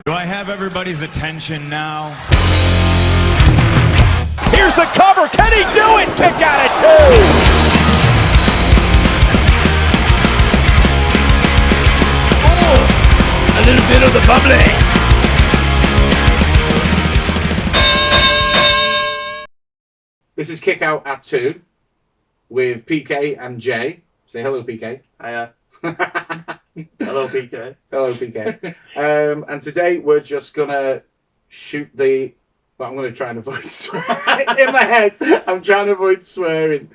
Do I have everybody's attention now? Here's the cover. Can he do it? Kick out at two. Oh, a little bit of the bubbly. This is Kick Out at 2 with PK and Jay. Say hello, PK. Hiya. Hello, PK. Hello, PK. And today we're just going to shoot the... Well, I'm going to try and avoid swearing. In my head, I'm trying to avoid swearing.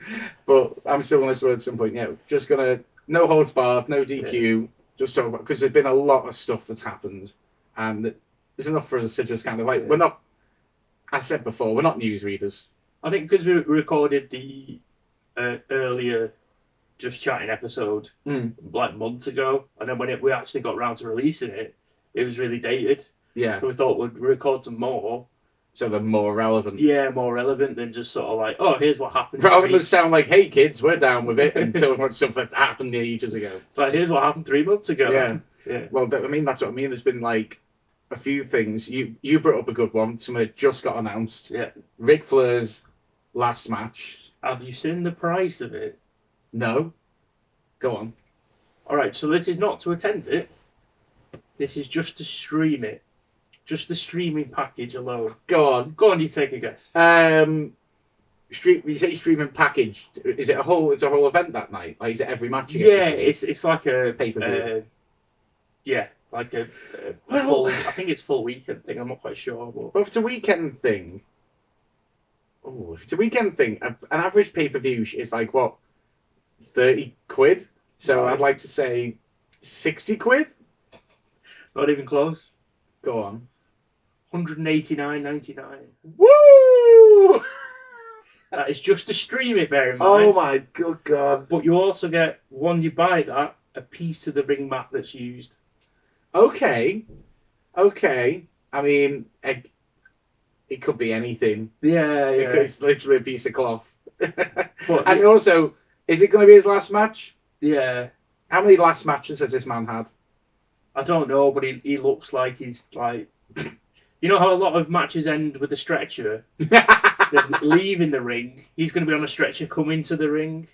But I'm still going to swear at some point. Yeah, just going to... No holds barred, no DQ. Yeah. Just talk about... Because there's been a lot of stuff that's happened. And there's enough for us to just kind of like... Yeah. We're not... I said before, we're not newsreaders. I think because we recorded the earlier Just Chatting episode like months ago, and then when we actually got round to releasing it, it was really dated. Yeah. So we thought we'd record some more. So they're more relevant. Yeah, more relevant than just sort of like, oh, here's what happened. Rather than sound like, hey kids, we're down with it, and so much stuff that happened ages ago. It's like, here's what happened 3 months ago. Yeah. Yeah. Well, I mean, that's what I mean. There's been like a few things. You brought up a good one. Something that just got announced. Yeah. Ric Flair's last match. Have you seen the price of it? No. Go on. All right, so this is not to attend it. This is just to stream it. Just the streaming package alone. Go on. Go on, you take a guess. You say streaming package. Is it a whole? It's a whole event that night. Like, is it every match? Yeah, it's like a pay-per-view. Yeah, like a Well, full. I think it's full weekend thing. I'm not quite sure. But... Well, if it's a weekend thing. Oh, if it's a weekend thing, an average pay-per-view is like what, 30 quid. So Right. I'd like to say 60 quid. Not even close. Go on. 189.99. Woo! That is just to stream it, bear in mind. Oh my good God. But you also get, when you buy that, a piece of the ring mat that's used. Okay. I mean, it could be anything. Yeah. It's literally a piece of cloth. But And also, is it going to be his last match? Yeah. How many last matches has this man had? I don't know, but he looks like he's like... You know how a lot of matches end with a stretcher? They're leaving the ring. He's going to be on a stretcher coming to the ring.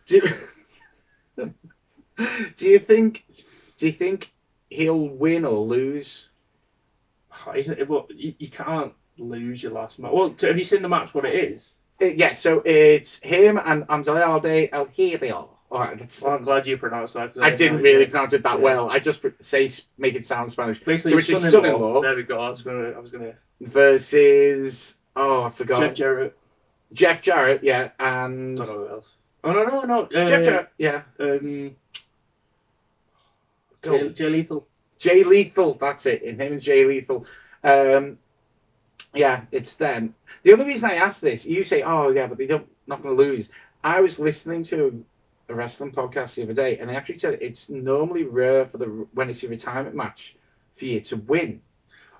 Do you think he'll win or lose? You can't lose your last match. Well, have you seen the match, what it is? Yeah, so it's him and Andrade El Hirio. All right, Well, I'm glad you pronounced that. I didn't really pronounce it that well. I just make it sound Spanish. Basically, so it's his son-in-law. There we go. I was gonna. Versus I forgot. Jeff Jarrett. Yeah, and Don't know who else. Oh no. Jeff Jarrett. Yeah. Jay Lethal. Jay Lethal. That's it. Him and Jay Lethal. Yeah, it's them. The only reason I asked this, you say, oh yeah, but they're not going to lose. I was listening to a wrestling podcast the other day, and they actually said it's normally rare for when it's a retirement match for you to win.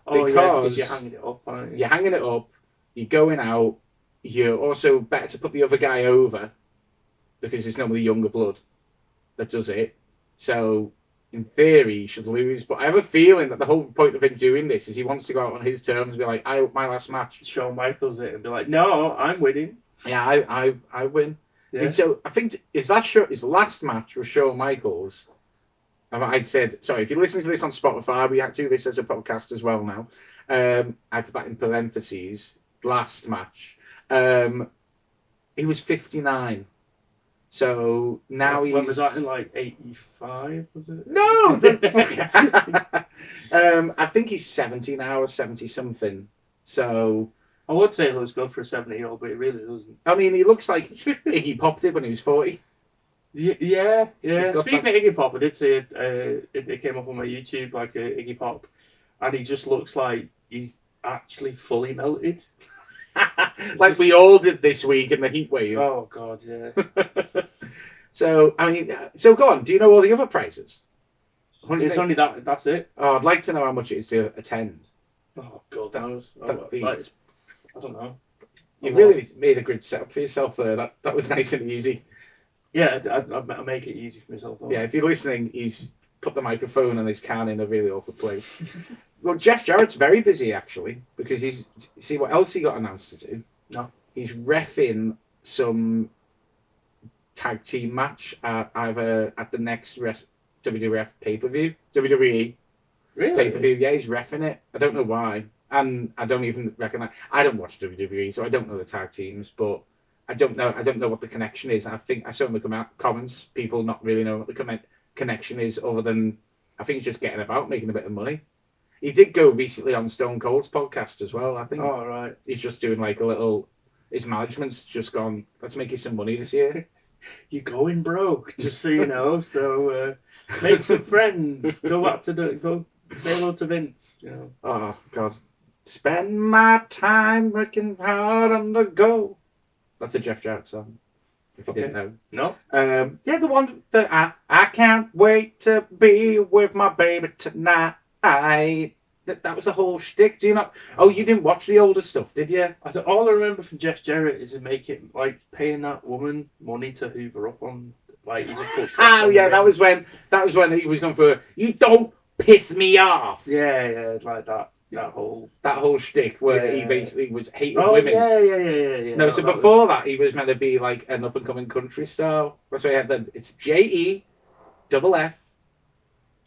Oh, because you're hanging it up, aren't you? You're hanging it up, you're going out, you're also better to put the other guy over because it's normally younger blood that does it. So, in theory, he should lose. But I have a feeling that the whole point of him doing this is he wants to go out on his terms and be like, my last match. Shawn Michaels it and be like, no, I'm winning. Yeah, I win. Yeah. And so I think his last match with Shawn Michaels. I said, sorry, if you listen to this on Spotify, we do this as a podcast as well now. I put that in parentheses. Last match. He was 59. So now he's... When was that in, like, 85, was it? No! I think he's 70 now, or 70-something. So... I would say it looks good for a 70-year-old, but it really doesn't. I mean, he looks like Iggy Pop did when he was 40. Yeah. Speaking that. of Iggy Pop, I did see it came up on my YouTube, like Iggy Pop, and he just looks like he's actually fully melted. Like we all did this week in the heat wave. Oh, God, yeah. So, I mean, so go on, do you know all the other prices? It's only that's it. Oh, I'd like to know how much it is to attend. Oh, God knows. I don't know. You've really made a good setup for yourself there. That was nice and easy. Yeah, I make it easy for myself. Yeah, if you're listening, he's put the microphone and his can in a really awkward place. Well, Jeff Jarrett's very busy actually because he's see what else he got announced to do. No. He's reffing some tag team match either at the next WWF pay-per-view, WWE Really? pay-per-view. Yeah, he's reffing it. I don't know why, and I don't even recognize. I don't watch WWE, so I don't know the tag teams, but I don't know what the connection is. I think I saw in the comments people not really know what the connection is, other than I think he's just getting about, making a bit of money. He did go recently on Stone Cold's podcast as well. I think. Oh, right. He's just doing like a little. His management's just gone. Let's make you some money this year. You're going broke, just so you know. So make some friends. Go back to go say hello to Vince. You know. Oh God. Spend my time working hard on the go. That's a Jeff Jarrett song. If you didn't know. No. Yeah, the one that I can't wait to be with my baby tonight. That was the whole shtick. Do you not? Oh, you didn't watch the older stuff, did you? All I remember from Jeff Jarrett is paying that woman money to hoover up on. Like he just put. Yeah, that was when he was going for. You don't piss me off. Yeah, like that. That whole shtick where he basically was hating women. Yeah. No, so before that he was meant to be like an up and coming country star. That's why he had it's JEFF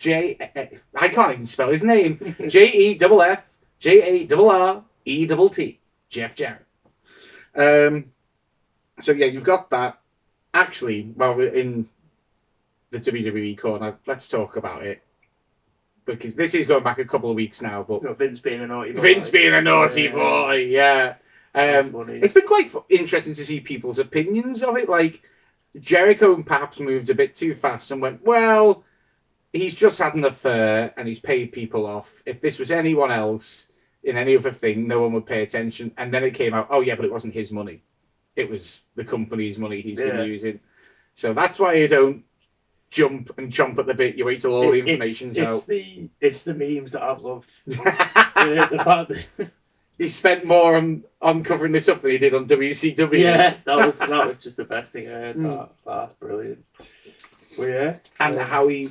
I can't even spell his name. JEFF JARRETT. Jeff Jarrett. So yeah, you've got that. Actually, while we're in the WWE corner, let's talk about it. Because this is going back a couple of weeks now, but Vince being a naughty boy. Yeah. It's been quite interesting to see people's opinions of it. Like, Jericho perhaps moved a bit too fast and went, well, he's just had an affair and he's paid people off. If this was anyone else in any other thing, no one would pay attention. And then it came out, oh yeah, but it wasn't his money. It was the company's money he's been using. So that's why you don't jump and chomp at the bit. You wait till all the information's out. It's the memes that I've loved. The fact that he spent more on covering this up than he did on WCW. Yeah, that was just the best thing I heard. That's brilliant. Well, yeah, and how he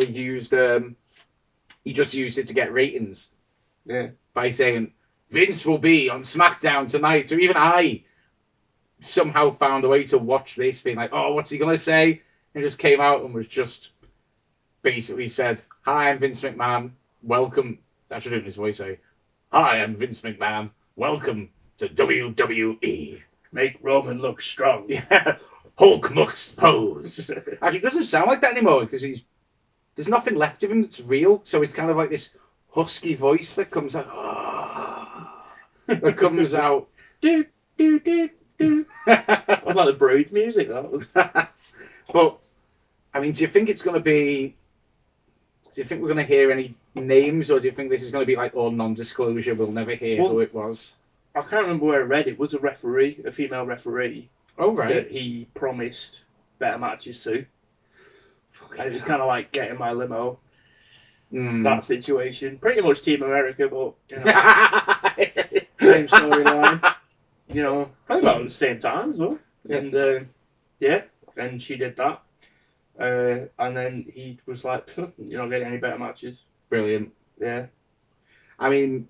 used he just used it to get ratings. Yeah, by saying Vince will be on SmackDown tonight. So even I somehow found a way to watch this, being like, oh, what's he gonna say? And just came out and was just basically said, hi, I'm Vince McMahon. Welcome. I should do it in his voice. Say, hi, I'm Vince McMahon. Welcome to WWE. Make Roman look strong. Yeah. Hulk must pose. Actually, it doesn't sound like that anymore because there's nothing left of him that's real. So it's kind of like this husky voice that comes out. That comes out. Do. That was like the Brood music. That was. But I mean, do you think it's going to be? Do you think we're going to hear any names, or do you think this is going to be like all non-disclosure? We'll never hear who it was. I can't remember where I read it. Was a female referee. Oh right. That he promised better matches to. And it was kind of like getting my limo. That situation. Pretty much Team America, but you know, same storyline. You know, probably about the same time as well. Yeah. And and she did that. And then he was like, you're not getting any better matches. Brilliant. Yeah. I mean,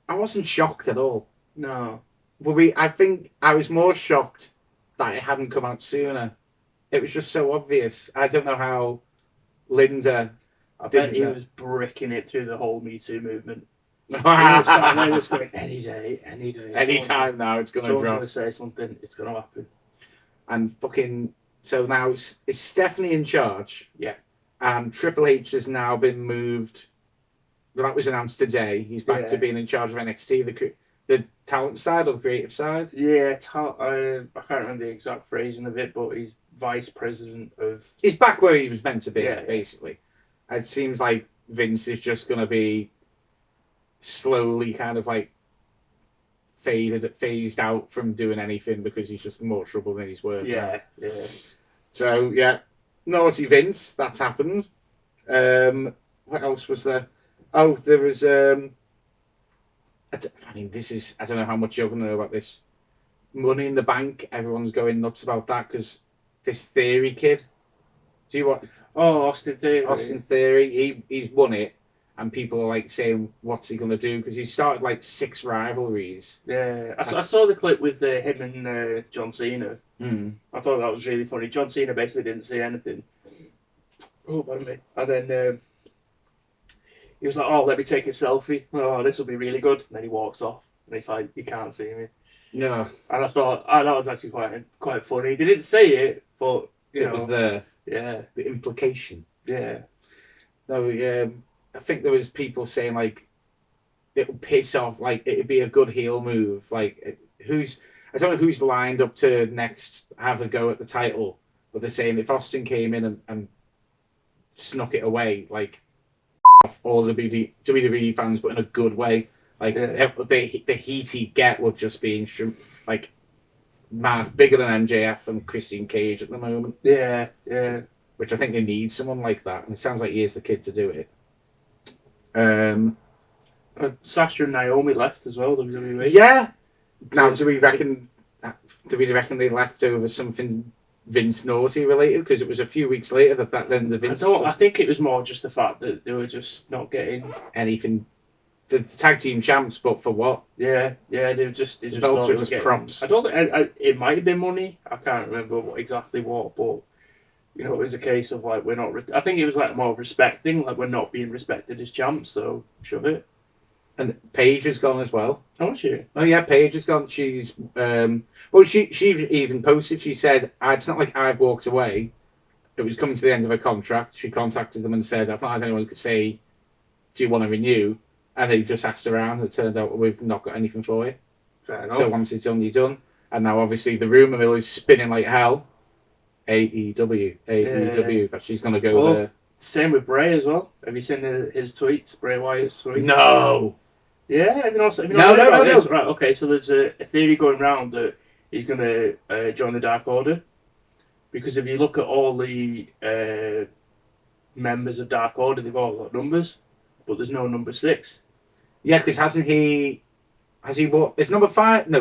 I wasn't shocked at all. No. I think I was more shocked that it hadn't come out sooner. It was just so obvious. I don't know how Linda. I bet he was bricking it through the whole Me Too movement. He was sat there just going, any day. Any time now, it's going to drop. Someone's going to say something, it's going to happen. And fucking. So now it's Stephanie in charge. Yeah. And Triple H has now been moved. Well, that was announced today. He's back to being in charge of NXT, the talent side or the creative side. Yeah, I can't remember the exact phrasing of it, but he's vice president of. He's back where he was meant to be, basically. It seems like Vince is just going to be slowly kind of like phased out from doing anything because he's just more trouble than he's worth. Yeah. So yeah, naughty Vince. That's happened. What else was there? Oh, there was. I don't know how much you're going to know about this. Money in the Bank. Everyone's going nuts about that because this Theory kid Do you want Austin Theory. Austin Theory? He's won it, and people are like saying, "What's he gonna do?" Because he started like 6 rivalries. Yeah, I saw the clip with him and John Cena. I thought that was really funny. John Cena basically didn't say anything. Oh, pardon me. And then he was like, "Oh, let me take a selfie. Oh, this will be really good." And then he walks off, and he's like, "You can't see me." No. And I thought, that was actually quite funny. They didn't say it, but It was the implication. Yeah. No, I think there was people saying like it would piss off, like it'd be a good heel move. Like I don't know who's lined up to next have a go at the title, but they're saying if Austin came in and snuck it away, like off all the WWE fans, but in a good way. Like the heat he'd get would just be like mad, bigger than MJF and Christian Cage at the moment. Yeah. Which I think they need someone like that, and it sounds like he is the kid to do it. Sasha and Naomi left as well, WWE. Yeah. Now, do we reckon they left over something Vince Naughty related? Because it was a few weeks later that then the Vince. I think it was more just the fact that they were just not getting anything. The tag team champs, but for what? Yeah, they just thought it was props. I don't think it might have been money. I can't remember exactly what, but it was a case of like we're not. I think it was like more respecting, like we're not being respected as champs, so shove it. And Paige has gone as well. Oh, is she? Oh yeah, Paige has gone. She's she even posted. She said, "It's not like I've walked away. It was coming to the end of her contract." She contacted them and said, "I've not had anyone who could say, do you want to renew?" And they just asked around. It turns out we've not got anything for you. Fair enough. So once it's done, you're done. And now obviously the rumour mill is spinning like hell. AEW, that she's going to go there. Same with Bray as well. Have you seen his tweets? Bray Wyatt's tweets? No. Yeah, have you not No. Right, okay, so there's a theory going around that he's going to join the Dark Order. Because if you look at all the members of Dark Order, they've all got numbers, but there's no number 6. Yeah, because has he what? It's number 5? No,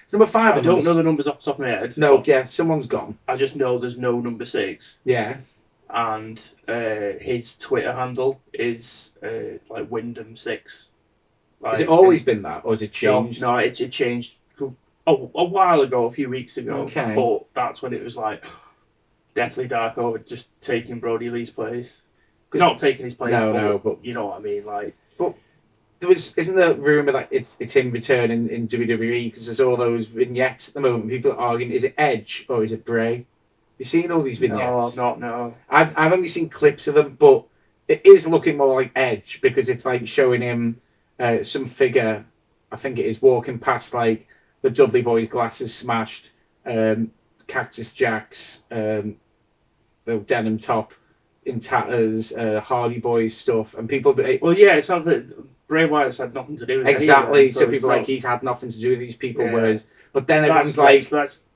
it's number 5. I don't know the numbers off the top of my head. No, yeah, someone's gone. I just know there's no number 6. Yeah. And his Twitter handle is like Wyndham6. Has it always been that, or has it changed? No, it changed a while ago, a few weeks ago. Okay. But that's when it was like, definitely Dark Order just taking Brody Lee's place. Not taking his place, but you know what I mean, like. But isn't there rumour that it's him returning in WWE because there's all those vignettes at the moment. People are arguing, is it Edge or is it Bray? You seen all these vignettes? No. I've only seen clips of them, but it is looking more like Edge because it's like showing him some figure, I think it is, walking past like the Dudley Boys' glasses smashed, Cactus Jack's the denim top in tatters, Hardy Boys stuff, and people. Well, yeah, it's not that Bray Wyatt's had nothing to do with it. Exactly. So people like he's had nothing to do with these people, whereas, but then everyone's like,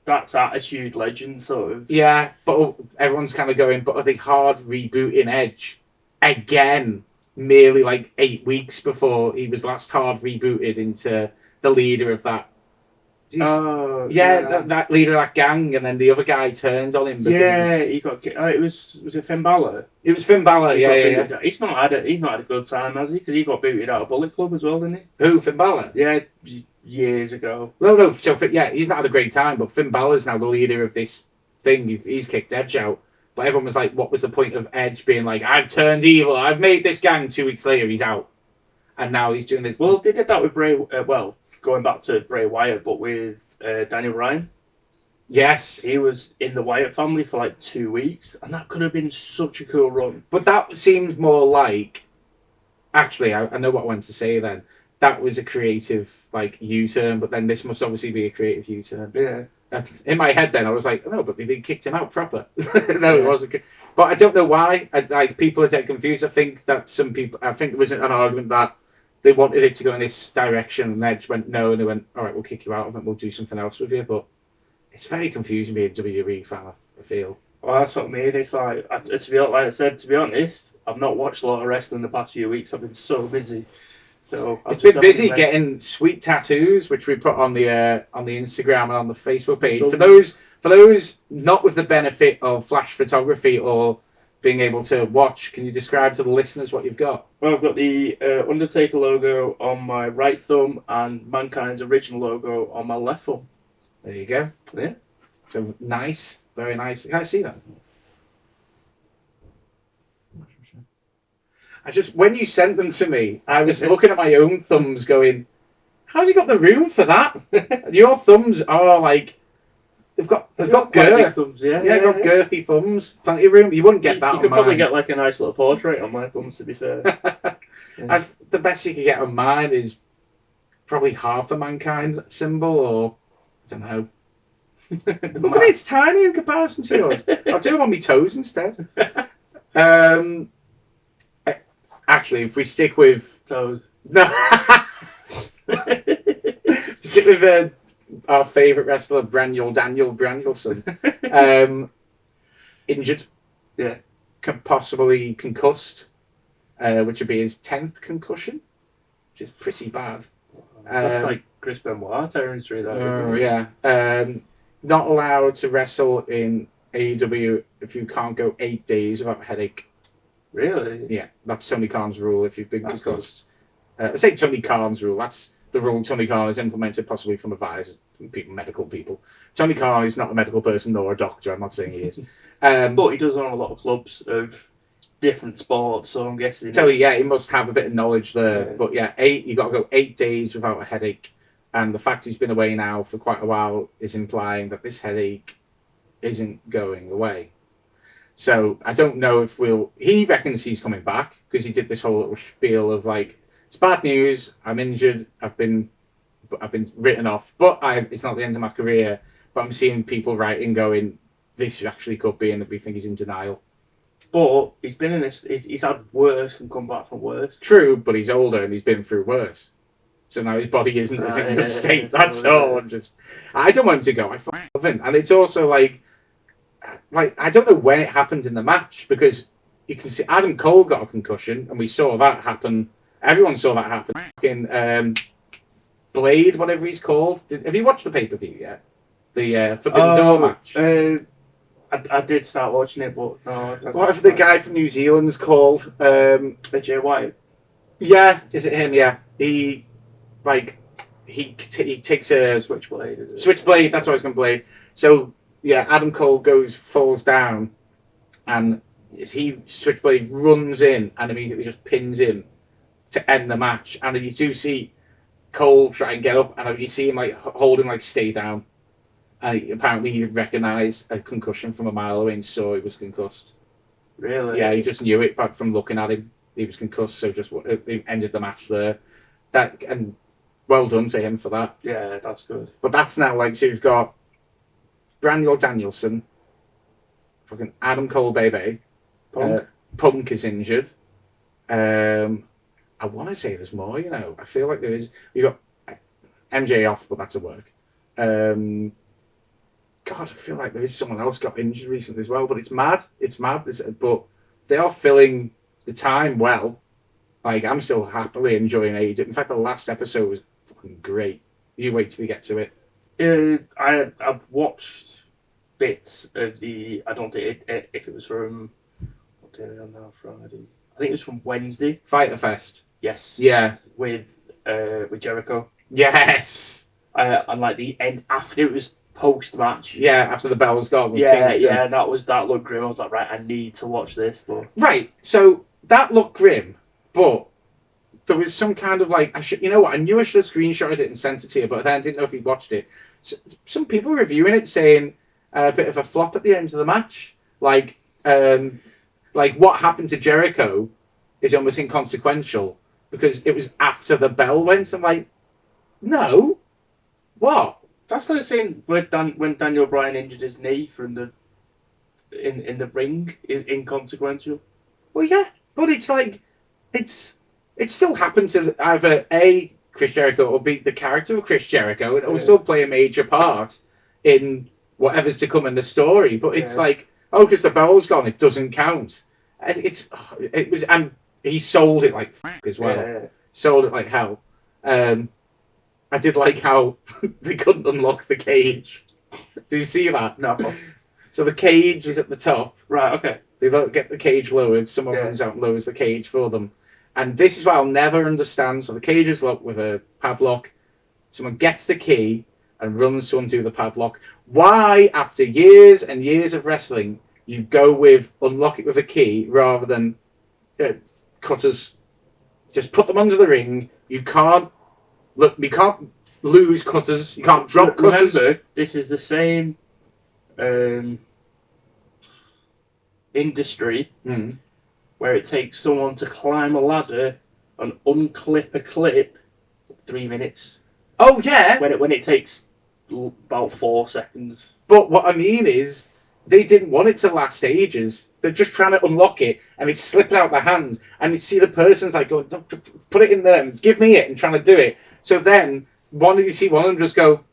that's Attitude Legend sort of. Yeah, but everyone's kind of going, but are they hard rebooting Edge again? Merely like 8 weeks before he was last hard rebooted into the leader of that. That leader of that gang, and then the other guy turned on him. He got. Was it Finn Balor? It was Finn Balor. Yeah. He's not had a good time, has he? Because he got booted out of Bullet Club as well, didn't he? Who, Finn Balor? Yeah, years ago. Well, no. So he's not had a great time, but Finn Balor's now the leader of this thing. He's kicked Edge out. But everyone was like, what was the point of Edge being like, I've turned evil, I've made this gang? 2 weeks later, he's out. And now he's doing this. Well, they did that with Bray, going back to Bray Wyatt, but with Daniel Bryan. Yes. He was in the Wyatt family for like 2 weeks, and that could have been such a cool run. But that seems more like... Actually, I know what I went to say then. That was a creative, like, U-turn, but then this must obviously be a creative U-turn. Yeah. In my head then, I was like, no, but they kicked him out proper. It wasn't. But I don't know why. People are dead confused. I think there was an argument that they wanted it to go in this direction, and Edge went no, and they went, all right, we'll kick you out of it, we'll do something else with you. But it's very confusing being a WWE fan, I feel. Well, that's what I mean. It's like, to be honest, I've not watched a lot of wrestling the past few weeks. I've been so busy. So it's been busy getting sweet tattoos, which we put on the Instagram and on the Facebook page. For those not with the benefit of flash photography or being able to watch, can you describe to the listeners what you've got? Well, I've got the Undertaker logo on my right thumb and Mankind's original logo on my left thumb. There you go. Yeah. So nice, very nice. Can I see that? When you sent them to me, I was looking at my own thumbs going, how's he got the room for that? Your thumbs are like, they've got girth. Thumbs, got girthy thumbs. Plenty of room. You wouldn't get that on mine. You could probably get like a nice little portrait on my thumbs, to be fair. The best you could get on mine is probably half the Mankind symbol, or I don't know. Look at it, it's tiny in comparison to yours. I'll do them on my toes instead. Actually, if we stick with toes, no, stick with our favourite wrestler, Daniel Branielson, injured, possibly concussed, which would be his 10th concussion, which is pretty bad. That's like Chris Benoit territory, though. Oh yeah. Not allowed to wrestle in AEW if you can't go 8 days without a headache. Really? Yeah, that's Tony Khan's rule if you've been concussed. I say Tony Khan's rule, that's the rule Tony Khan has implemented possibly from advisors, from medical people. Tony Khan is not a medical person nor a doctor, I'm not saying he is. But he does own a lot of clubs of different sports, so I'm guessing... So yeah, he must have a bit of knowledge there. Yeah. But yeah, you got to go 8 days without a headache. And the fact he's been away now for quite a while is implying that this headache isn't going away. So I don't know if he reckons he's coming back because he did this whole little spiel of like, it's bad news, I'm injured, I've been written off, but it's not the end of my career. But I'm seeing people writing going, this actually could be, and we think he's in denial. But he's been in this, he's had worse and come back from worse. True, but he's older and he's been through worse. So now his body isn't as in good state. That's all. I don't want him to go. I love him, and it's also like I don't know when it happened in the match because you can see Adam Cole got a concussion, and we saw that happen. Everyone saw that happen. In Blade, whatever he's called. Have you watched the pay-per-view yet? The Forbidden Door match. I did start watching it, but no. Whatever the guy from New Zealand's called. Jay White. Yeah, is it him? Yeah, he takes a Switchblade. Switchblade. That's what I was going to play. So yeah, Adam Cole falls down, and Switchblade runs in and immediately just pins him to end the match. And you do see Cole try and get up, and you see him like hold him like stay down. And apparently he recognised a concussion from a mile away and saw he was concussed. Really? Yeah, he just knew it back from looking at him. He was concussed, so just it ended the match there. And well done to him for that. Yeah, that's good. But that's now so you've got Danielson, fucking Adam Cole, baby. Punk is injured. I want to say there's more. I feel like there is. You got MJ off, but that's at work. God, I feel like there is someone else got injured recently as well. But it's mad. But they are filling the time well. I'm still happily enjoying AEW. In fact, the last episode was fucking great. You wait till you get to it. I've watched bits of the. I don't think if it was from. What day are we on now? Friday. I think it was from Wednesday. Fighter Fest. Yes. Yeah. With Jericho. Yes. And the end after it was post match. Yeah, after the bell was gone. With Kingston. Yeah. That looked grim. I was like, right, I need to watch this. But right, so that looked grim. But there was some kind of I knew I should have screenshotted it and sent it to you, but then I didn't know if you'd watched it. So, some people reviewing it saying a bit of a flop at the end of the match. What happened to Jericho is almost inconsequential because it was after the bell went. I'm like, no, what? That's like saying when Daniel Bryan injured his knee from in the ring is inconsequential. Well, yeah, but it's still happened to either Chris Jericho or be the character of Chris Jericho, and it will still play a major part in whatever's to come in the story. But it's because the bell's gone, it doesn't count. It was, and he sold it as well. sold it like hell. I did like how they couldn't unlock the cage. Do you see that? No. So the cage is at the top. Right, okay. They get the cage lowered. Someone runs out and lowers the cage for them. And this is what I'll never understand. So the cage is locked with a padlock. Someone gets the key and runs to undo the padlock. Why, after years and years of wrestling, you go with unlock it with a key rather than cutters? Just put them under the ring. You can't lose cutters. You can't drop cutters. Remember, this is the same industry where it takes someone to climb a ladder and unclip a clip 3 minutes. Oh yeah. When it takes about 4 seconds. But what I mean is, they didn't want it to last ages. They're just trying to unlock it, and it's slipping out their hand, and you see the person's like going, no, put it in there and give me it, and trying to do it. So then you see one of them just go,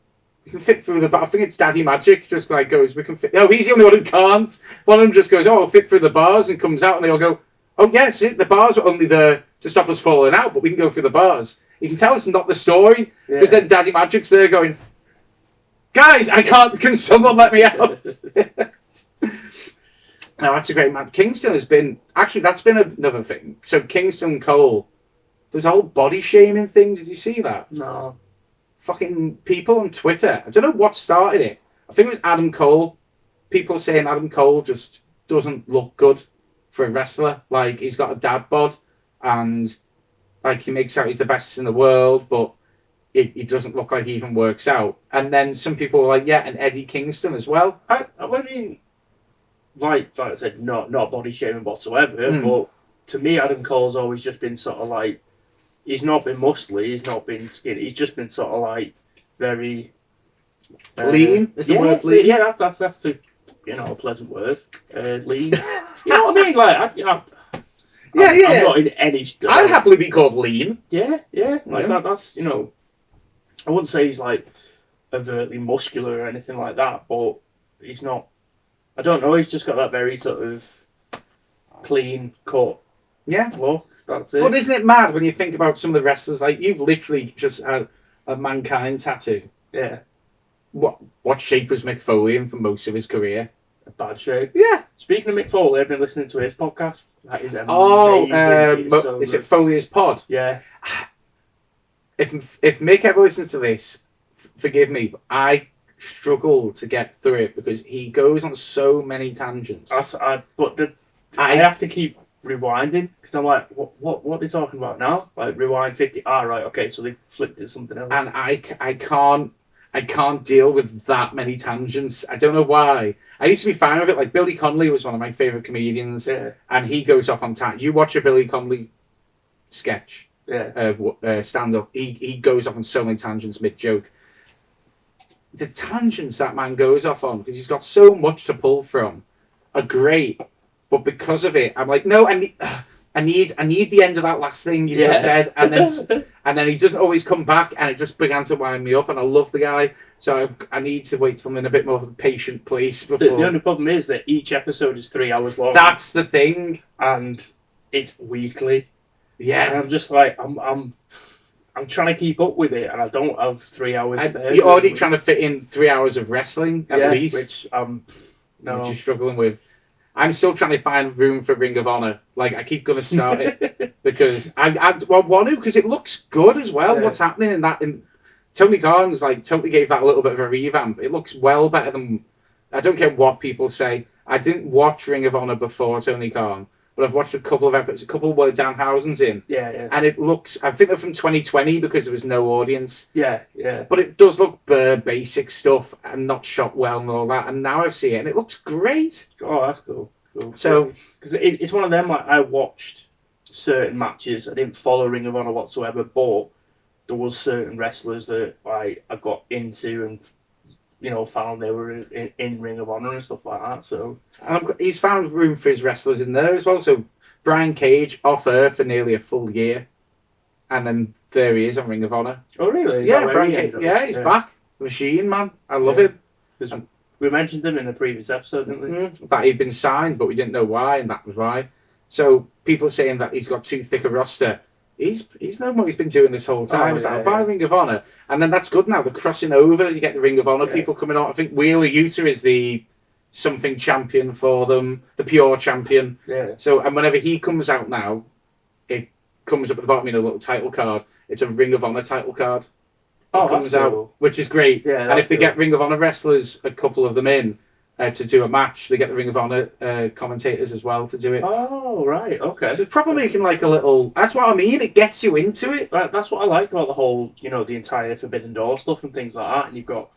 we can fit through the bar. I think it's Daddy Magic just like goes, we can fit. No, he's the only one who can't. One of them just goes, oh, I'll fit through the bars, and comes out, and they all go, oh yes, the bars were only there to stop us falling out, but we can go through the bars. You can tell it's not the story, because then Daddy Magic's there going, guys, I can't. Can someone let me out? No, that's a great match. Kingston has been... Actually, that's been another thing. So, Kingston and Cole, there's a whole body shaming thing. Did you see that? No. Fucking people on Twitter. I don't know what started it. I think it was Adam Cole. People saying Adam Cole just doesn't look good for a wrestler. Like, he's got a dad bod, and like he makes out he's the best in the world, but he doesn't look like he even works out. And then some people were like, yeah, and Eddie Kingston as well. I mean... Like I said, not body shaming whatsoever, but to me, Adam Cole's always just been sort of like, he's not been muscly, he's not been skinny, he's just been sort of like very... lean? Is the word lean? Yeah, that's a, a pleasant word. Lean. You know what I mean? Like, I'm not in any... I'd happily be called lean. Yeah. Like, that's, I wouldn't say he's like overtly muscular or anything like that, but he's not... I don't know, he's just got that very sort of clean cut look. That's it. But isn't it mad when you think about some of the wrestlers? Like, you've literally just had a Mankind tattoo. Yeah. What shape was Mick Foley in for most of his career? A bad shape. Yeah. Speaking of Mick Foley, I've been listening to his podcast. That is amazing. Is it Foley's Pod? Yeah. If Mick ever listens to this, forgive me, but I struggle to get through it because he goes on so many tangents. I have to keep rewinding because I'm like, what are they talking about now? Like rewind 50. Right, okay, so they flipped it to something else. And I can't deal with that many tangents. I don't know why. I used to be fine with it. Like Billy Connolly was one of my favourite comedians, and he goes off on You watch a Billy Connolly sketch, stand up. He goes off on so many tangents mid joke. The tangents that man goes off on, because he's got so much to pull from, are great. But because of it, I'm like, no, I need the end of that last thing you just said, and then he doesn't always come back, and it just began to wind me up. And I love the guy, so I need to wait till I'm in a bit more of a patient place before. The only problem is that each episode is 3 hours long. That's the thing, and it's weekly. Yeah, and I'm just like, I'm trying to keep up with it, and I don't have 3 hours spare. You're already trying to fit in 3 hours of wrestling, at least. Which I'm you're struggling with. I'm still trying to find room for Ring of Honor. Like, I keep going to start it, because I want to, because it looks good as well, what's happening in that. Tony Khan's, like, totally gave that a little bit of a revamp. It looks well better than... I don't care what people say. I didn't watch Ring of Honor before Tony Khan, but I've watched a couple of episodes, a couple where Danhausen's in. Yeah. And it looks... I think they're from 2020 because there was no audience. Yeah. But it does look basic stuff and not shot well and all that. And now I see it, and it looks great. Oh, that's cool. So... Because it's one of them, like, I watched certain matches. I didn't follow Ring of Honor whatsoever, but there was certain wrestlers that I got into and, found they were in Ring of Honor and stuff like that. So he's found room for his wrestlers in there as well. So Brian Cage off air for nearly a full year, and then there he is on Ring of Honor. Oh really? Yeah, Brian Cage. Yeah, he's back. Machine man, I love him. We mentioned him in the previous episode, didn't we? That he'd been signed, but we didn't know why, and that was why. So people saying that he's got too thick a roster. he's known what he's been doing this whole time. Oh, It's like, yeah, I'll buy yeah. Ring of Honor, and then that's good now. They're crossing over. You get the Ring of Honor Yeah. people coming on. I think Wheeler Yuta is the something champion for them, the pure champion. Yeah. So, and whenever he comes out now, it comes up at the bottom in a little title card. It's a Ring of Honor title card. Oh, Comes that's out, cool. which is great. Yeah, and that's if they cool. get Ring of Honor wrestlers, a couple of them in to do a match, they get the Ring of Honor commentators as well to do it. Oh, right, okay. So it's probably making like a little. That's what I mean. It gets you into it. That's what I like about the whole, the entire Forbidden Door stuff and things like that. And you've got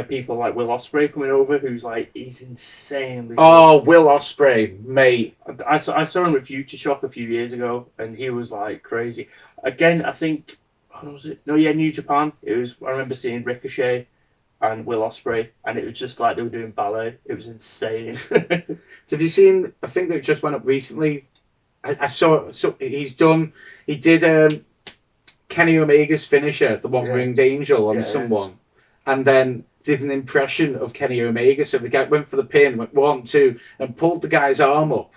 people like Will Ospreay coming over, who's like, he's insanely. Oh, Will Ospreay, mate. I saw him with Future Shock a few years ago, and he was like crazy. Again, I think, what was it? No, yeah, New Japan. I remember seeing Ricochet and Will Ospreay, and it was just like they were doing ballet. It was insane. So have you seen a thing that just went up recently? I saw. So he did Kenny Omega's finisher, the one ringed angel on someone, and then did an impression of Kenny Omega. So the guy went for the pin, went 1, 2, and pulled the guy's arm up,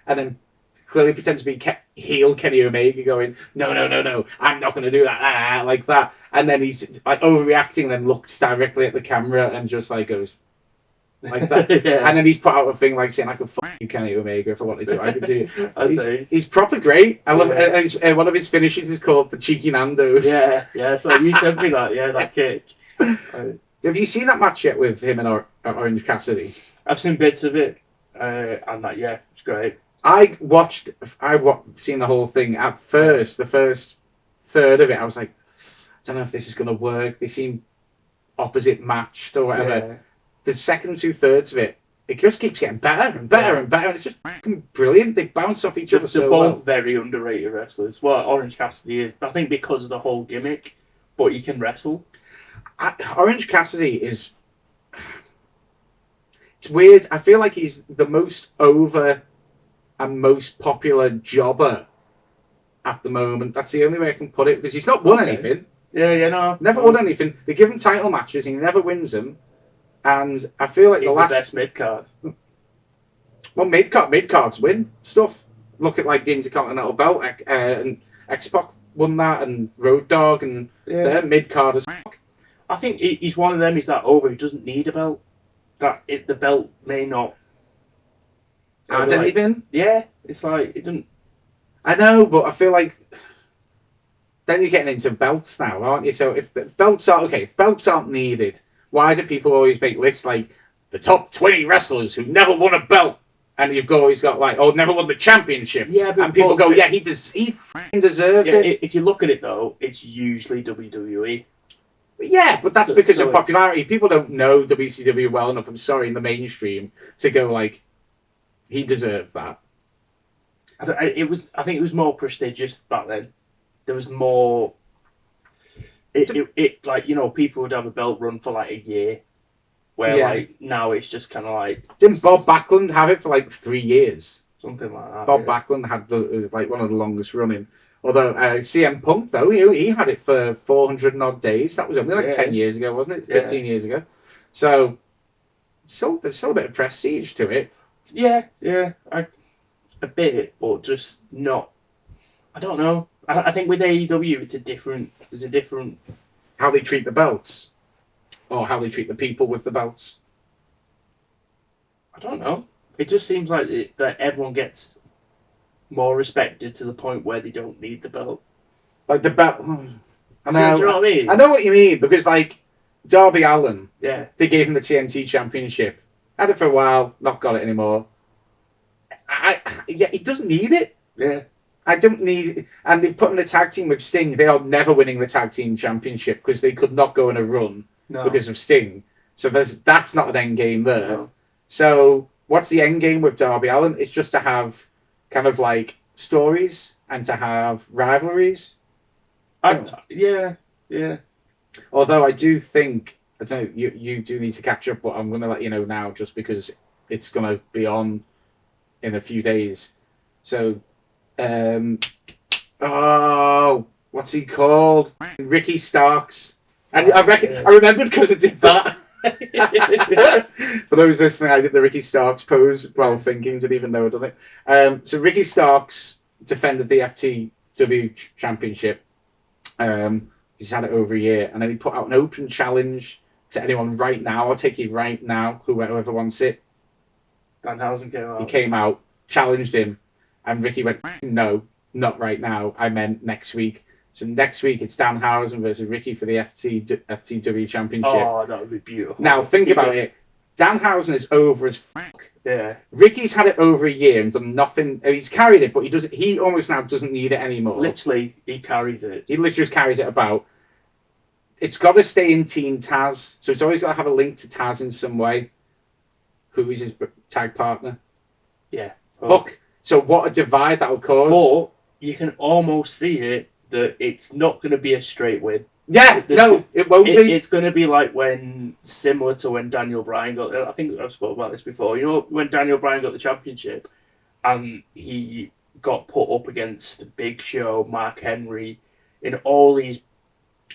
and then clearly pretend to be heel Kenny Omega, going, no, I'm not going to do that, like that. And then he's like overreacting, and then looks directly at the camera and just like goes like that. Yeah. And then he's put out a thing like saying, I could fuck you, Kenny Omega, if I wanted to. I could do I'd he's proper great. I love it. One of his finishes is called the Cheeky Nando's. Yeah. So you sent me that, that kick. Have you seen that match yet with him and Orange Cassidy? I've seen bits of it, and that, it's great. I seen the whole thing at first. The first third of it, I was like, I don't know if this is going to work. They seem opposite matched or whatever. Yeah. The second 2/3 of it, it just keeps getting better and better and better. And it's just fucking brilliant. They bounce off each other They're so both well. very underrated wrestlers. Well, Orange Cassidy is, I think, because of the whole gimmick, but he can wrestle. Orange Cassidy is... It's weird. I feel like he's the most over and most popular jobber at the moment. That's the only way I can put it, because he's not won anything. No. Never won anything. They give him title matches, he never wins them. And I feel like He's the last... the best mid-card. Well, mid-cards win stuff. Look at like the Intercontinental Belt, and X-Pac won that, and Road Dogg, and they're mid-card as fuck. I think he's one of them. He's that over. He doesn't need a belt. The belt may not add anything. Yeah, it's like it doesn't. I know, but I feel like then you're getting into belts now, aren't you? So if belts aren't needed, why do people always make lists like the top 20 wrestlers who never won a belt? And you've always got like, never won the championship. Yeah, and people go, he fucking deserved it. If you look at it though, it's usually WWE. Yeah, but that's because so of popularity. People don't know WCW well enough, I'm sorry, in the mainstream, to go like, he deserved that. I think it was more prestigious back then. There was more. It like, people would have a belt run for like a year, where like now it's just kind of like. Didn't Bob Backlund have it for like 3 years? Something like that. Bob Backlund had like one of the longest running. Although CM Punk though, he had it for 400 and odd days. That was only like 10 years ago, wasn't it? 15 years ago. So there's still a bit of prestige to it. Yeah, a bit, but just not. I don't know. I think with AEW, there's a different. How they treat the belts, or how they treat the people with the belts. I don't know. It just seems like that everyone gets more respected to the point where they don't need the belt. Like the belt. I know. Do you know what I mean? I know what you mean, because like Darby Allin, they gave him the TNT Championship. Had it for a while, not got it anymore. He doesn't need it. Yeah. I don't need, and they've put in a tag team with Sting. They are never winning the tag team championship because they could not go in a run because of Sting. So that's not an end game there. No. So what's the end game with Darby Allin? It's just to have kind of like stories and to have rivalries. Yeah. Although I do think, I don't know, you do need to catch up, but I'm going to let you know now just because it's going to be on in a few days. So, what's he called? Ricky Starks. And I remembered because I did that. For those listening, I did the Ricky Starks pose while thinking, didn't even know I'd done it. So Ricky Starks defended the W Championship. He's had it over a year, and then he put out an open challenge to anyone right now. I'll take it right now, whoever wants it. Danhausen came out. He came out, challenged him, and Ricky went, no, not right now. I meant next week. So next week it's Danhausen versus Ricky for the FTW Championship. Oh, that would be beautiful. Now think about it. Danhausen is over as fuck. Yeah. Ricky's had it over a year and done nothing. He's carried it, but he almost now doesn't need it anymore. Literally, he carries it. He literally just carries it about. It's got to stay in Team Taz, so it's always got to have a link to Taz in some way. Who is his tag partner? Yeah. Hook. So what a divide that would cause. But you can almost see it that it's not going to be a straight win. Yeah, it won't be. It's going to be like similar to when Daniel Bryan got. I think I've spoken about this before. You know, when Daniel Bryan got the championship, and he got put up against Big Show, Mark Henry, in all these.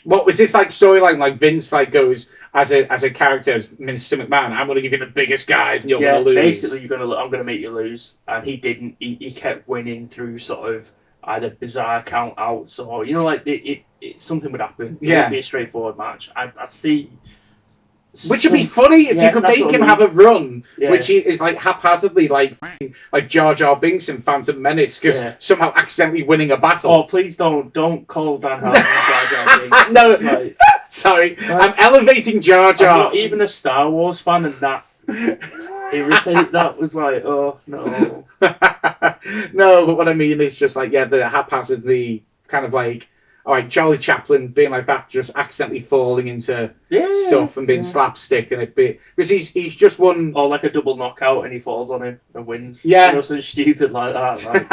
What was this like storyline? Like Vince goes as a character as Mr. McMahon. I'm going to give you the biggest guys, and you're going to lose. Basically, I'm going to make you lose, and he didn't. He kept winning through sort of either bizarre count outs or something would happen. It wouldn't be a straightforward match. I see. Which would be funny if you could make him have a run, which is like haphazardly, like Jar Jar Binks in Phantom Menace, because somehow accidentally winning a battle. Oh, please don't call Danhausen Jar Jar Binks. No, sorry, I'm elevating Jar Jar. I'm not even a Star Wars fan, and that irritated. That was like, oh no. No, but what I mean is just like the haphazardly kind of like. All right, Charlie Chaplin being like that, just accidentally falling into stuff and being slapstick, and because he's just won. Or like a double knockout, and he falls on him and wins. Yeah, something stupid like that. Like.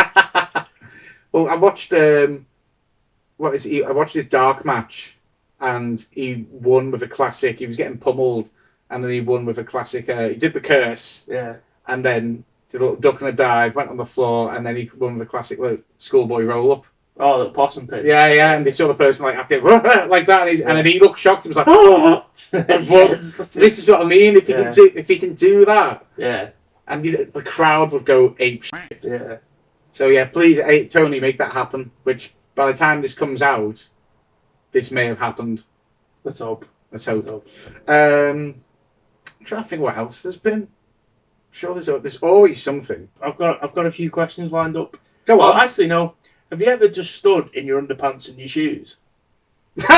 Well, I watched I watched his dark match, and he won with a classic. He was getting pummeled, and then he won with a classic. He did the curse. Yeah. And then did a little duck and a dive, went on the floor, and then he won with a classic schoolboy roll up. Oh, the possum pit. Yeah, and they saw the person like acting like that, and then he looked shocked. And was like, "Oh!" Yes. This is what I mean. If he can do that, and the crowd would go ape shit. Yeah. So please, Tony, make that happen. Which by the time this comes out, this may have happened. Let's hope. I'm trying to think what else there's been. I'm sure there's always something. I've got a few questions lined up. Go on. Actually, no. Have you ever just stood in your underpants and your shoes? Because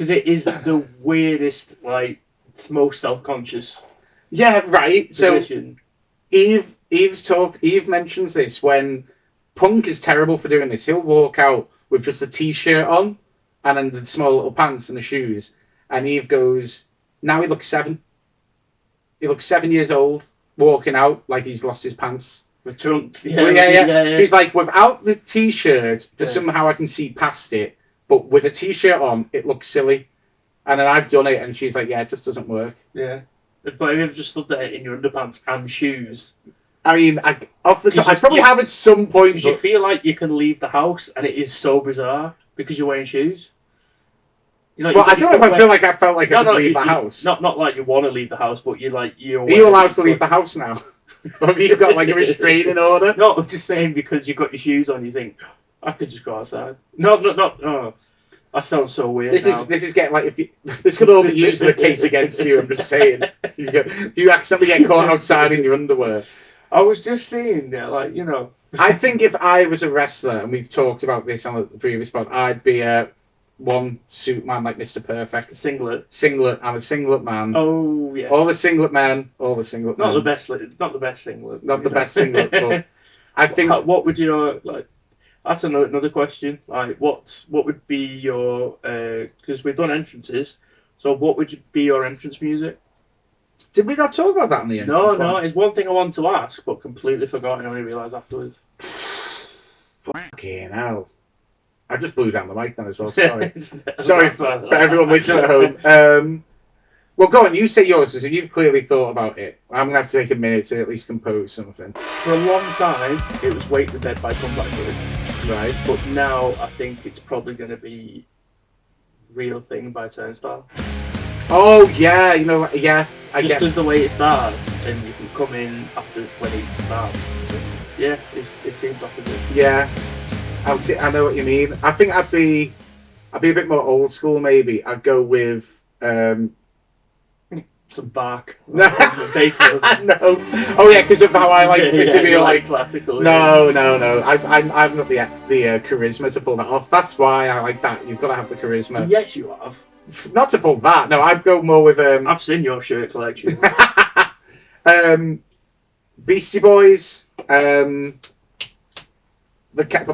it is the weirdest, it's most self-conscious. Yeah, right. Position. So Eve mentions this when Punk is terrible for doing this. He'll walk out with just a t-shirt on and then the small little pants and the shoes. And Eve goes, now he looks 7. He looks 7 years old, walking out like he's lost his pants. With trunks, yeah. She's like, without the t-shirt, somehow I can see past it, but with a t-shirt on, it looks silly. And then I've done it, and she's like, it just doesn't work. Yeah. But have you ever just stood there in your underpants and shoes? I mean, off the top, I probably have at some point. You feel like you can leave the house, and it is so bizarre because you're wearing shoes. I don't know if I feel like I felt like I could leave the house. Not like you want to leave the house, but you're. Are you allowed to leave the house now? Or have you got like a restraining order? No, I'm just saying because you've got your shoes on, you think I could just go outside. No. That sounds so weird. This is getting like this could all be used in a case against you. I'm just saying, if you accidentally get caught outside in your underwear. I was just saying, I think if I was a wrestler, and we've talked about this on the previous pod, I'd be a one suit man like Mr. Perfect. Singlet. I'm a singlet man. Oh yes. All the singlet men. Not the best singlet. Not the best singlet, but I think. What would you like? That's another question. Like, what would be your? Because we've done entrances, so what would be your entrance music? Did we not talk about that in the entrance? No. It's one thing I want to ask, but completely forgot and only realised afterwards. Fucking hell. I just blew down the mic then as well, sorry. Sorry for everyone listening at home. Well, go on, you say yours, because you've clearly thought about it. I'm going to have to take a minute to at least compose something. For a long time, it was Wake the Dead by Comeback Kid. Right. But now, I think it's probably going to be Real Thing by Turnstile. Oh, yeah, I get Just because the way it starts, and you can come in after when it starts. Yeah, it seemed like a good. Yeah, I know what you mean. I think I'd be a bit more old school. Maybe I'd go with. Some bark. No, no. Oh yeah, because of how I like it to be like classical. No. I've got the charisma to pull that off. That's why I like that. You've got to have the charisma. Yes, you have. Not to pull that. No, I'd go more with I've seen your shirt collection. Beastie Boys. The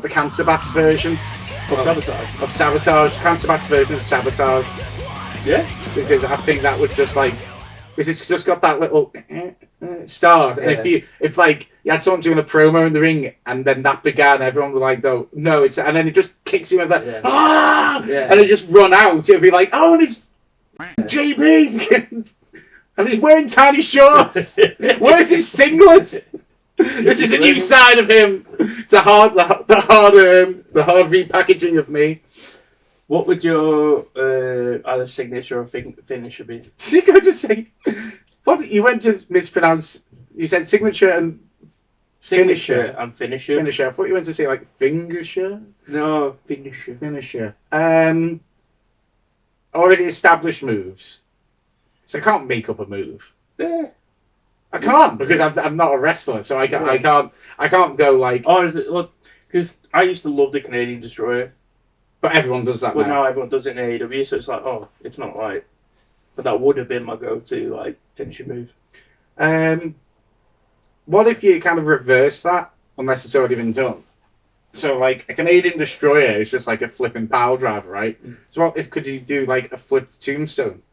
Cancer Bats version Sabotage. of Sabotage. Cancer Bats version of Sabotage. Yeah. Because I think that would just like. Because it's just got that little stars, and if like you had someone doing a promo in the ring, and then that began, everyone was like, no, it's, and then it just kicks him with that, and they just run out. It'd be like, and it's JB, and he's wearing tiny shorts. Where's his singlet? This is a new side of him. It's the hard repackaging of me. What would your either signature or finisher be? Did you go to say what? You went to mispronounce. You said signature and Signature and finisher. Finisher. I thought you went to say like fingersher. No, finisher. Finisher. Already established moves. So I can't make up a move. Yeah. I can't because I'm not a wrestler, so I can't go like. Oh, is it? Well, because I used to love the Canadian Destroyer. But everyone does that but now. Now everyone does it in AEW, so it's like, it's not right. But that would have been my go-to, like, finisher move. What if you kind of reverse that, unless it's already been done? So, like, a Canadian Destroyer is just like a flipping power driver, right? Mm. So what if could you do, like, a flipped tombstone?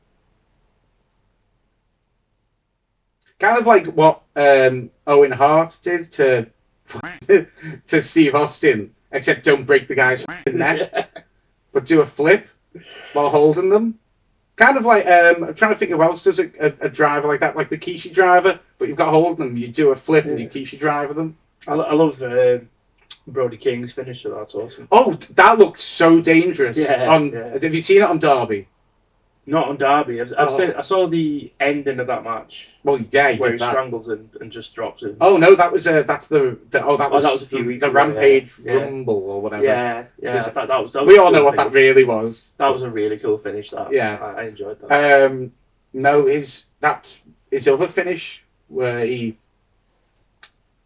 Kind of like what Owen Hart did to Steve Austin, except don't break the guy's neck, but do a flip while holding them. Kind of like, I'm trying to think who else does a driver like that, like the Kishi driver, but you've got to hold them, you do a flip and you Kishi driver them. I love Brody King's finisher, that's awesome. Oh, that looked so dangerous. Yeah. Have you seen it on Derby? Not on Derby. I saw the ending of that match. Well, yeah, where he strangles him and just drops him. Oh no, that was that was a few weeks the ago, Rampage Rumble or whatever. Yeah. That was we all know cool what that really was. That was a really cool finish. That I enjoyed that. No, his other finish where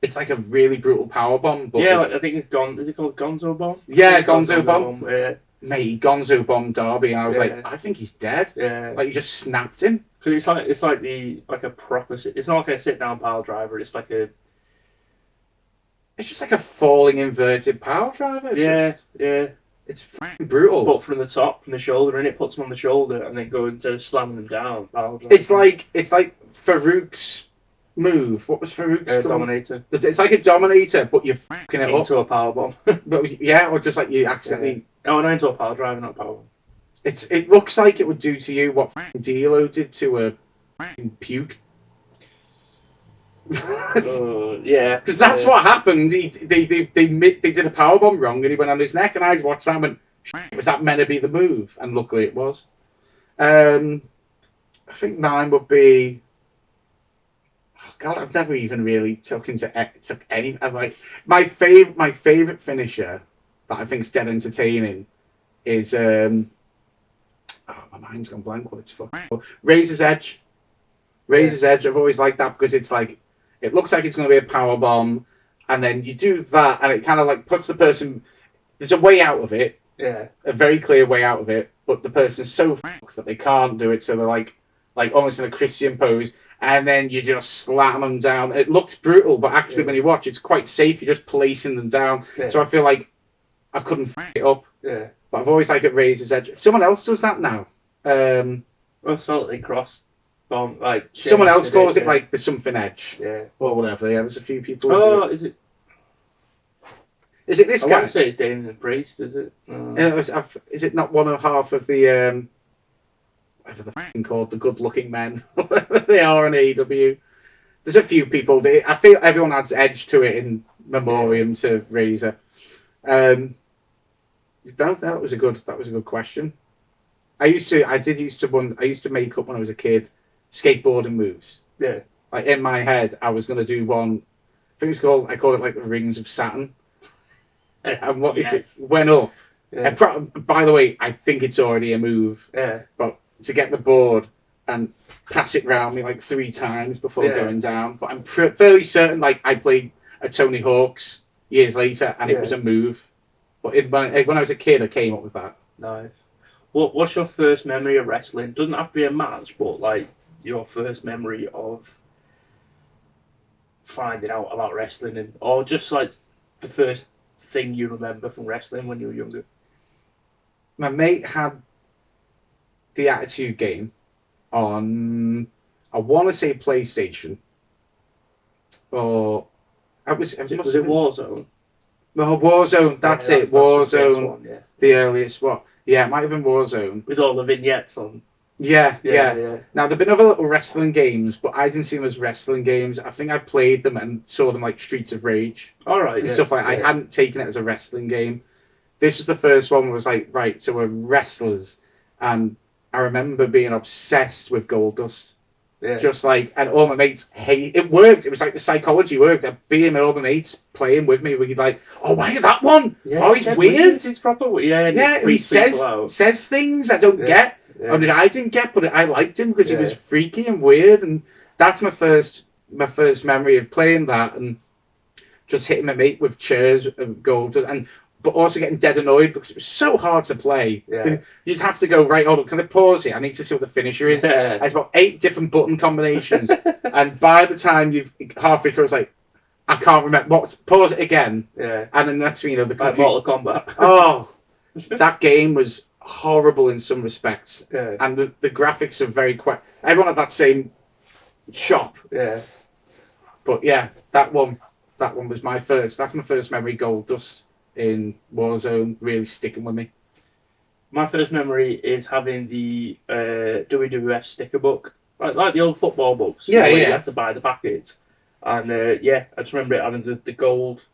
it's like a really brutal power bomb. But I think it's gone. Is it called Gonzo Bomb? Yeah, Gonzo Bomb. Yeah. Mate, he Gonzo bombed Darby, and I was like, I think he's dead. Yeah. Like, you just snapped him. Because it's like a proper. It's not like a sit down power driver. It's like a. It's just like a falling inverted power driver. It's fucking brutal. But from the top, from the shoulder, and it puts him on the shoulder, and then go into slamming him down. It's like Farouk's move. What was Farouk's Dominator. It's like a Dominator, but you're fucking it into up. A power bomb. But or just like you accidentally. Yeah. No, into a power driver, not a power bomb. It looks like it would do to you what D'Lo did to a puke. Yeah. Because that's what happened. They did a powerbomb wrong, and he went on his neck, and I just watched that and went, was that meant to be the move? And luckily it was. I think 9 would be. Oh God, I've never even really took any. I'm like my favorite finisher that I think is dead entertaining is my mind's gone blank. What it's for? Razor's Edge. Razor's Edge. I've always liked that because it's like it looks like it's going to be a power bomb, and then you do that, and it kind of like puts the person. There's a way out of it. Yeah. A very clear way out of it, but the person's so fucked that they can't do it, so they're like almost in a Christian pose, and then you just slam them down. It looks brutal, but actually when you watch, it's quite safe. You're just placing them down. Yeah. So I feel like I couldn't f it up. Yeah. But I've always liked Razor's Edge. If someone else does that now. Well, Salty Cross bomb, like someone else calls it like the something edge. Yeah. Or whatever. Yeah, there's a few people. Oh, who do it. Is it? Is it this guy? I want to say it's Damien Priest. Is it? Is it not one and a half of the whatever the f***ing called, the good-looking men? They are in AEW. There's a few people. I feel everyone adds edge to it in memoriam to Razor. That was a good question. I used to make up when I was a kid skateboarding moves. Yeah. Like in my head, I was going to do one think it's called. I call it like the Rings of Saturn. And what Yes. it went up. Yeah. By the way, I think it's already a move. Yeah. But to get the board and pass it round me like 3 times before Yeah. going down. But I'm fairly certain, like, I played a Tony Hawk's years later, and it was a move. But when I was a kid, I came up with that. Nice. What's your first memory of wrestling? Doesn't have to be a match, but like your first memory of finding out about wrestling, or just like the first thing you remember from wrestling when you were younger. My mate had the Attitude game on, I want to say PlayStation, or was it Warzone? No, Warzone. That's it. Warzone. One, yeah. The earliest one. Yeah, it might have been Warzone. With all the vignettes on. Yeah. Now, there've been other little wrestling games, but I didn't see them as wrestling games. I think I played them and saw them like Streets of Rage. All right. And stuff like that. I hadn't taken it as a wrestling game. This was the first one where I was like, right, so we're wrestlers. And I remember being obsessed with Goldust. Yeah. Just like, and all my mates it worked. It was like the psychology worked. I'd be in with all my mates playing with me. We'd be like, oh, why that one? Yeah, oh, he's weird. He's proper. Yeah, he says things I don't get. Yeah. Or that I didn't get, but I liked him because he was freaky and weird. And that's my first memory of playing that, and just hitting my mate with chairs of gold, but also getting dead annoyed because it was so hard to play. Yeah. You'd have to go, right, hold on, can I pause it? I need to see what the finisher is. Yeah. There's about 8 different button combinations. And by the time you've halfway through, it's like, I can't remember. Pause it again. Yeah. And then the next thing you know, the like computer... Mortal Kombat. Oh, that game was horrible in some respects. Yeah. And the graphics are very quick. Everyone had that same shop. Yeah. But yeah, that one was my first. That's my first memory. Goldust in Warzone really sticking with me. My first memory is having the WWF sticker book, like the old football books. Yeah, where yeah. You had to buy the packets, and I just remember it having the gold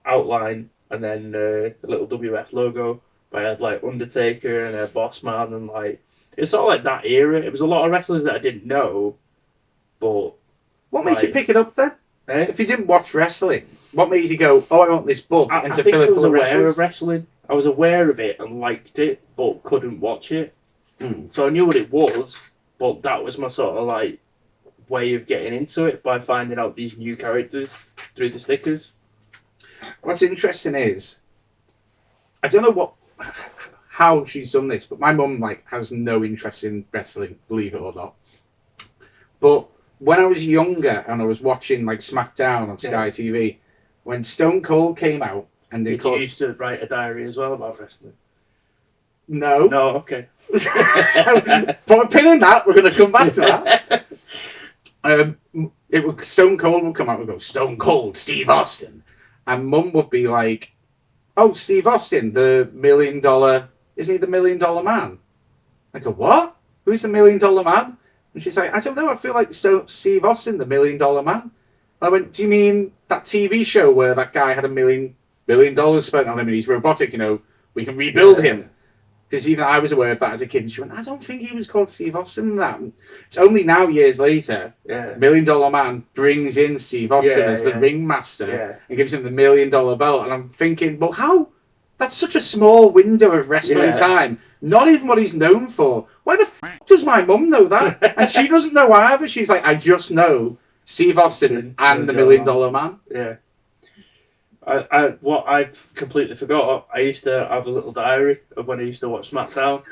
outline and then the little WF logo. But I had like Undertaker and Boss Man, and like it's sort of like that era. It was a lot of wrestlers that I didn't know, but What made you pick it up then? Eh? If you didn't watch wrestling, what made you go, oh, I want this book, and to fill it full of wrestlers? Of wrestling. I was aware of it and liked it, but couldn't watch it. So I knew what it was, but that was my sort of like way of getting into it, by finding out these new characters through the stickers. What's interesting is, I don't know how she's done this, but my mum like has no interest in wrestling, believe it or not. But when I was younger and I was watching like SmackDown on Sky TV, when Stone Cold came out, and they You used to write a diary as well about wrestling. No, Okay. Put a pin in that. We're going to come back to that. Stone Cold would come out and go, Stone Cold, Steve Austin, and Mum would be like, oh, Steve Austin, the $1 million, isn't he the $1 million man? I go, what? Who's the $1 million man? And she's like, I don't know, I feel like Steve Austin, the $1 million man. I went, do you mean that TV show where that guy had $1 million spent on him and he's robotic, we can rebuild him? Because even I was aware of that as a kid. And she went, I don't think he was called Steve Austin in that. It's only now, years later, $1 million man brings in Steve Austin as the ringmaster and gives him the $1 million belt. And I'm thinking, well, how? That's such a small window of wrestling time. Not even what he's known for. Why the f*** does my mum know that? And she doesn't know either. She's like, I just know Steve Austin and the $1 million man. Yeah. What I've completely forgot, I used to have a little diary of when I used to watch SmackDown.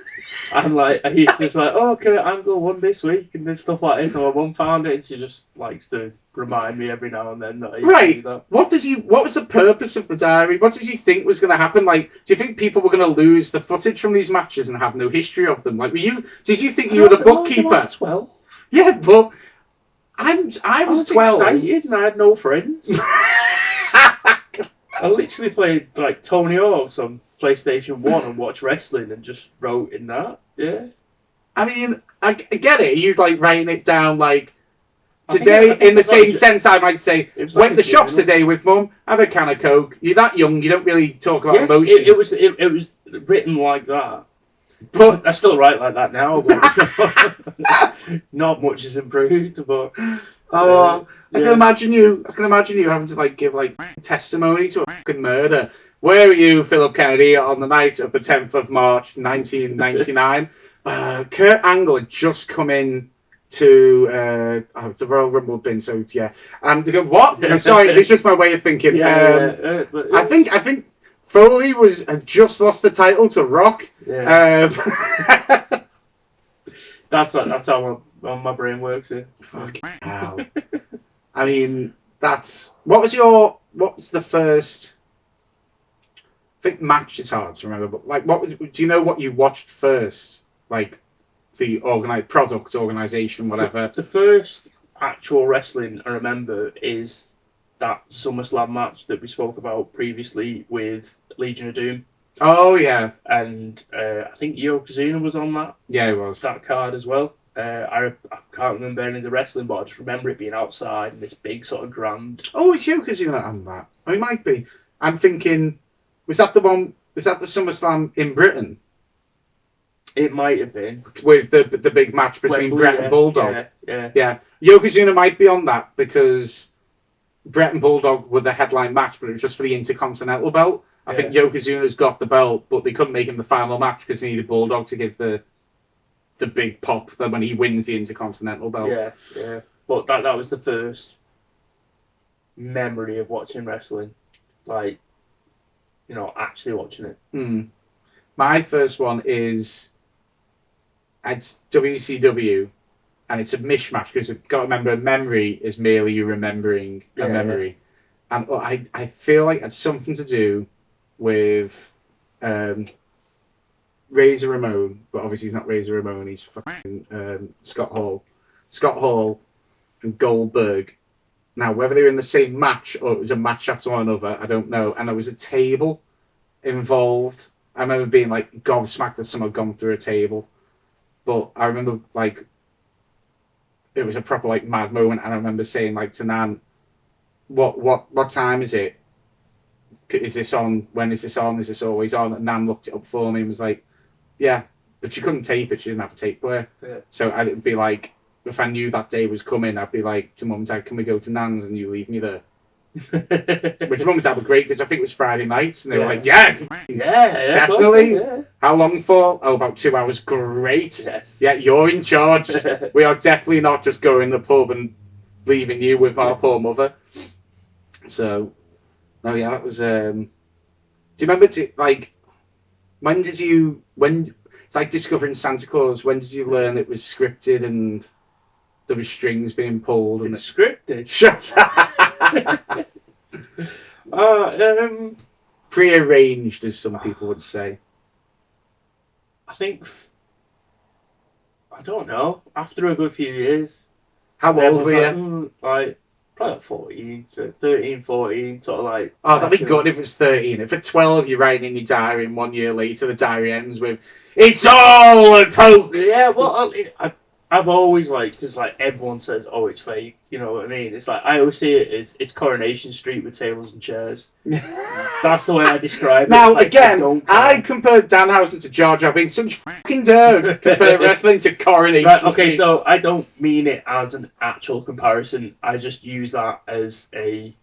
And like I used to be like, oh, okay, Angle won this week and this stuff like this. And my mum found it and she just likes to remind me every now and then that I used to do that. What was the purpose of the diary? What did you think was going to happen? Like, do you think people were going to lose the footage from these matches and have no history of them? Like, did you think you were the bookkeeper? 12. Yeah, but I was 12. Excited and I had no friends. I literally played like Tony Hawk's on PlayStation 1 and watched wrestling and just wrote in that. Yeah. I mean, I get it. You're like writing it down like today in the same sense. I might say went to the shops today with Mum, had a can of Coke. You're that young, you don't really talk about emotions. It was written like that. But I still write like that now. But not much has improved. But Oh, I Yeah. can imagine you. I can imagine you having to like give like testimony to a fucking murder. Where were you, Philip Kennedy, on the night of the 10th of March, 1999? Kurt Angle had just come in to the Royal Rumble bin. So yeah, and they go, what? Sorry, it's just my way of thinking. But I think Foley had just lost the title to Rock. Yeah. That's how my brain works. Yeah. Fucking hell. I mean, what's the first? I think match is hard to remember, but like, do you know what you watched first? Like the organization, whatever. The first actual wrestling I remember is that SummerSlam match that we spoke about previously with Legion of Doom. Oh yeah. And I think Yokozuna was on that. Yeah, it was. That card as well. I can't remember any of the wrestling, but I just remember it being outside and this big sort of grand. Oh, it's Yokozuna on that. Oh, it might be. I'm thinking, was that the SummerSlam in Britain? It might have been. With the big match between Wembley, Bret and Bulldog. Yeah. Yokozuna might be on that because Bret and Bulldog were the headline match, but it was just for the Intercontinental belt. I think Yokozuna's got the belt, but they couldn't make him the final match because they needed Bulldog to give the big pop that when he wins the Intercontinental belt. Yeah. But that was the first memory of watching wrestling. Like, actually watching it. My first one is it's WCW, and it's a mishmash because you've got to remember, memory is merely you remembering a memory. And I feel like it's something to do with Razor Ramon, but obviously he's not Razor Ramon, he's fucking Scott Hall. Scott Hall and Goldberg. Now, whether they were in the same match or it was a match after one another, I don't know. And there was a table involved. I remember being like gobsmacked that someone had gone through a table. But I remember like it was a proper like mad moment, and I remember saying like to Nan, what time is it? Is this on? When is this on? Is this always on? And Nan looked it up for me and was like, yeah, but she couldn't tape it. She didn't have a tape player. Yeah. So I'd be like, if I knew that day was coming, I'd be like to Mum and Dad, can we go to Nan's and you leave me there? Which Mum and Dad were great because I think it was Friday nights and they were like, yeah, definitely. Yeah. How long for? Oh, about 2 hours. Great. Yes. Yeah, you're in charge. We are definitely not just going to the pub and leaving you with our poor mother. So, oh yeah, that was. Do you remember? When it's like discovering Santa Claus? When did you learn it was scripted and there was strings being pulled? And It's scripted. Shut up. Pre-arranged, as some people would say. I think, I don't know, after a good few years. How old were you? Like, probably like 14, 13, 14, sort of like... Oh, that'd be good if it's 13. If at 12 you're writing in your diary and 1 year later the diary ends with, it's all a hoax! Yeah, well, I've always because everyone says, oh, it's fake, you know what I mean? It's like, I always see it as, it's Coronation Street with tables and chairs. That's the way I describe it. Now, again, I compare Danhausen to Jar Jar Binks. Such fucking dare compare wrestling to Coronation Right, okay, Street. so I don't mean it as an actual comparison. I just use that as a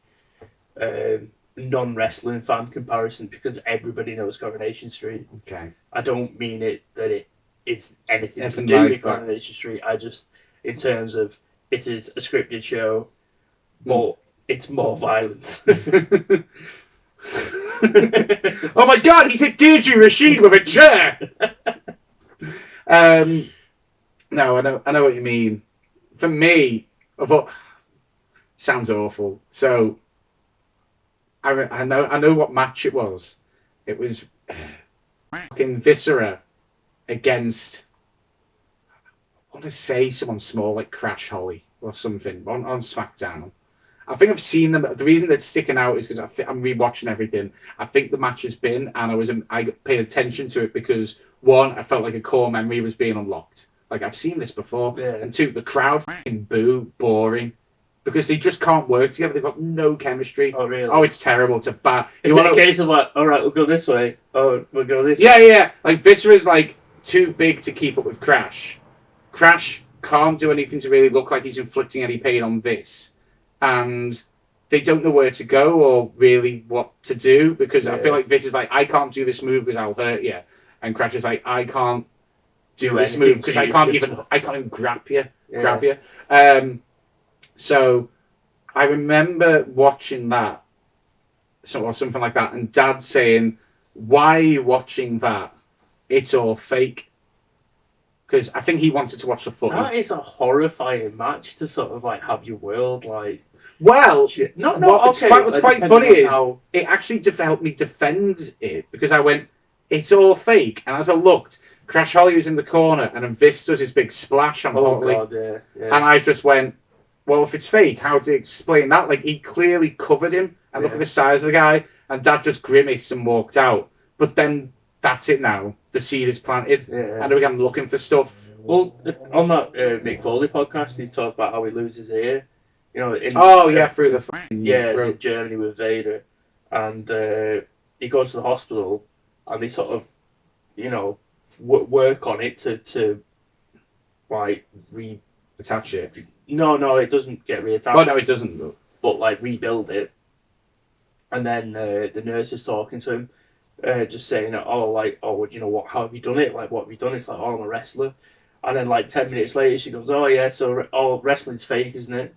non-wrestling fan comparison because everybody knows Coronation Street. Okay. I don't mean it that it is anything to Everything do like with that. Coronation Street. I just, in terms of, it is a scripted show, but it's more violent. Oh my god, he's hit Deirdre Rashid with a chair! No, I know what you mean. For me, sounds awful. So, I know what match it was. It was fucking Viscera against, I want to say someone small like Crash Holly or something on SmackDown. I think I've seen them. The reason they're sticking out is because I'm rewatching everything. I think the match has been, and I paid attention to it because one, I felt like a core memory was being unlocked. Like I've seen this before, and two, the crowd fucking boo, boring, because they just can't work together. They've got no chemistry. Oh really? Oh, it's terrible. It's a bad. Is it a case of like, all right, we'll go this way. Oh, we'll go this way. Yeah. Like Viscera's like too big to keep up with Crash. Crash can't do anything to really look like he's inflicting any pain on this, and they don't know where to go or really what to do, because I feel like Viss is like, I can't do this move because I'll hurt you, and Crash is like, I can't do this move because I can't even grab you. So I remember watching that, or something like that, and Dad saying, "Why are you watching that? It's all fake." Because I think he wanted to watch the footy. That is a horrifying match to sort of like have your world like. Well, what's quite funny is it actually helped me defend it, because I went, "It's all fake," and as I looked, Crash Holly was in the corner, and then Viss does his big splash on Holly, and I just went, well, if it's fake, how to explain that? Like, he clearly covered him, and look at the size of the guy, and Dad just grimaced and walked out. But then, that's it now. The seed is planted, and we began looking for stuff. Well, on that Mick Foley podcast, he talked about how he loses his ear. You know, through the in Germany with Vader, and he goes to the hospital, and they sort of, you know, work on it to like attach it. No, it doesn't get reattached. Oh no, it doesn't. But like rebuild it, and then the nurse is talking to him, just saying, well, you know what? How have you done it? Like, what have you done? It's like, I'm a wrestler. And then like 10 minutes later, she goes, oh yeah, so wrestling's fake, isn't it?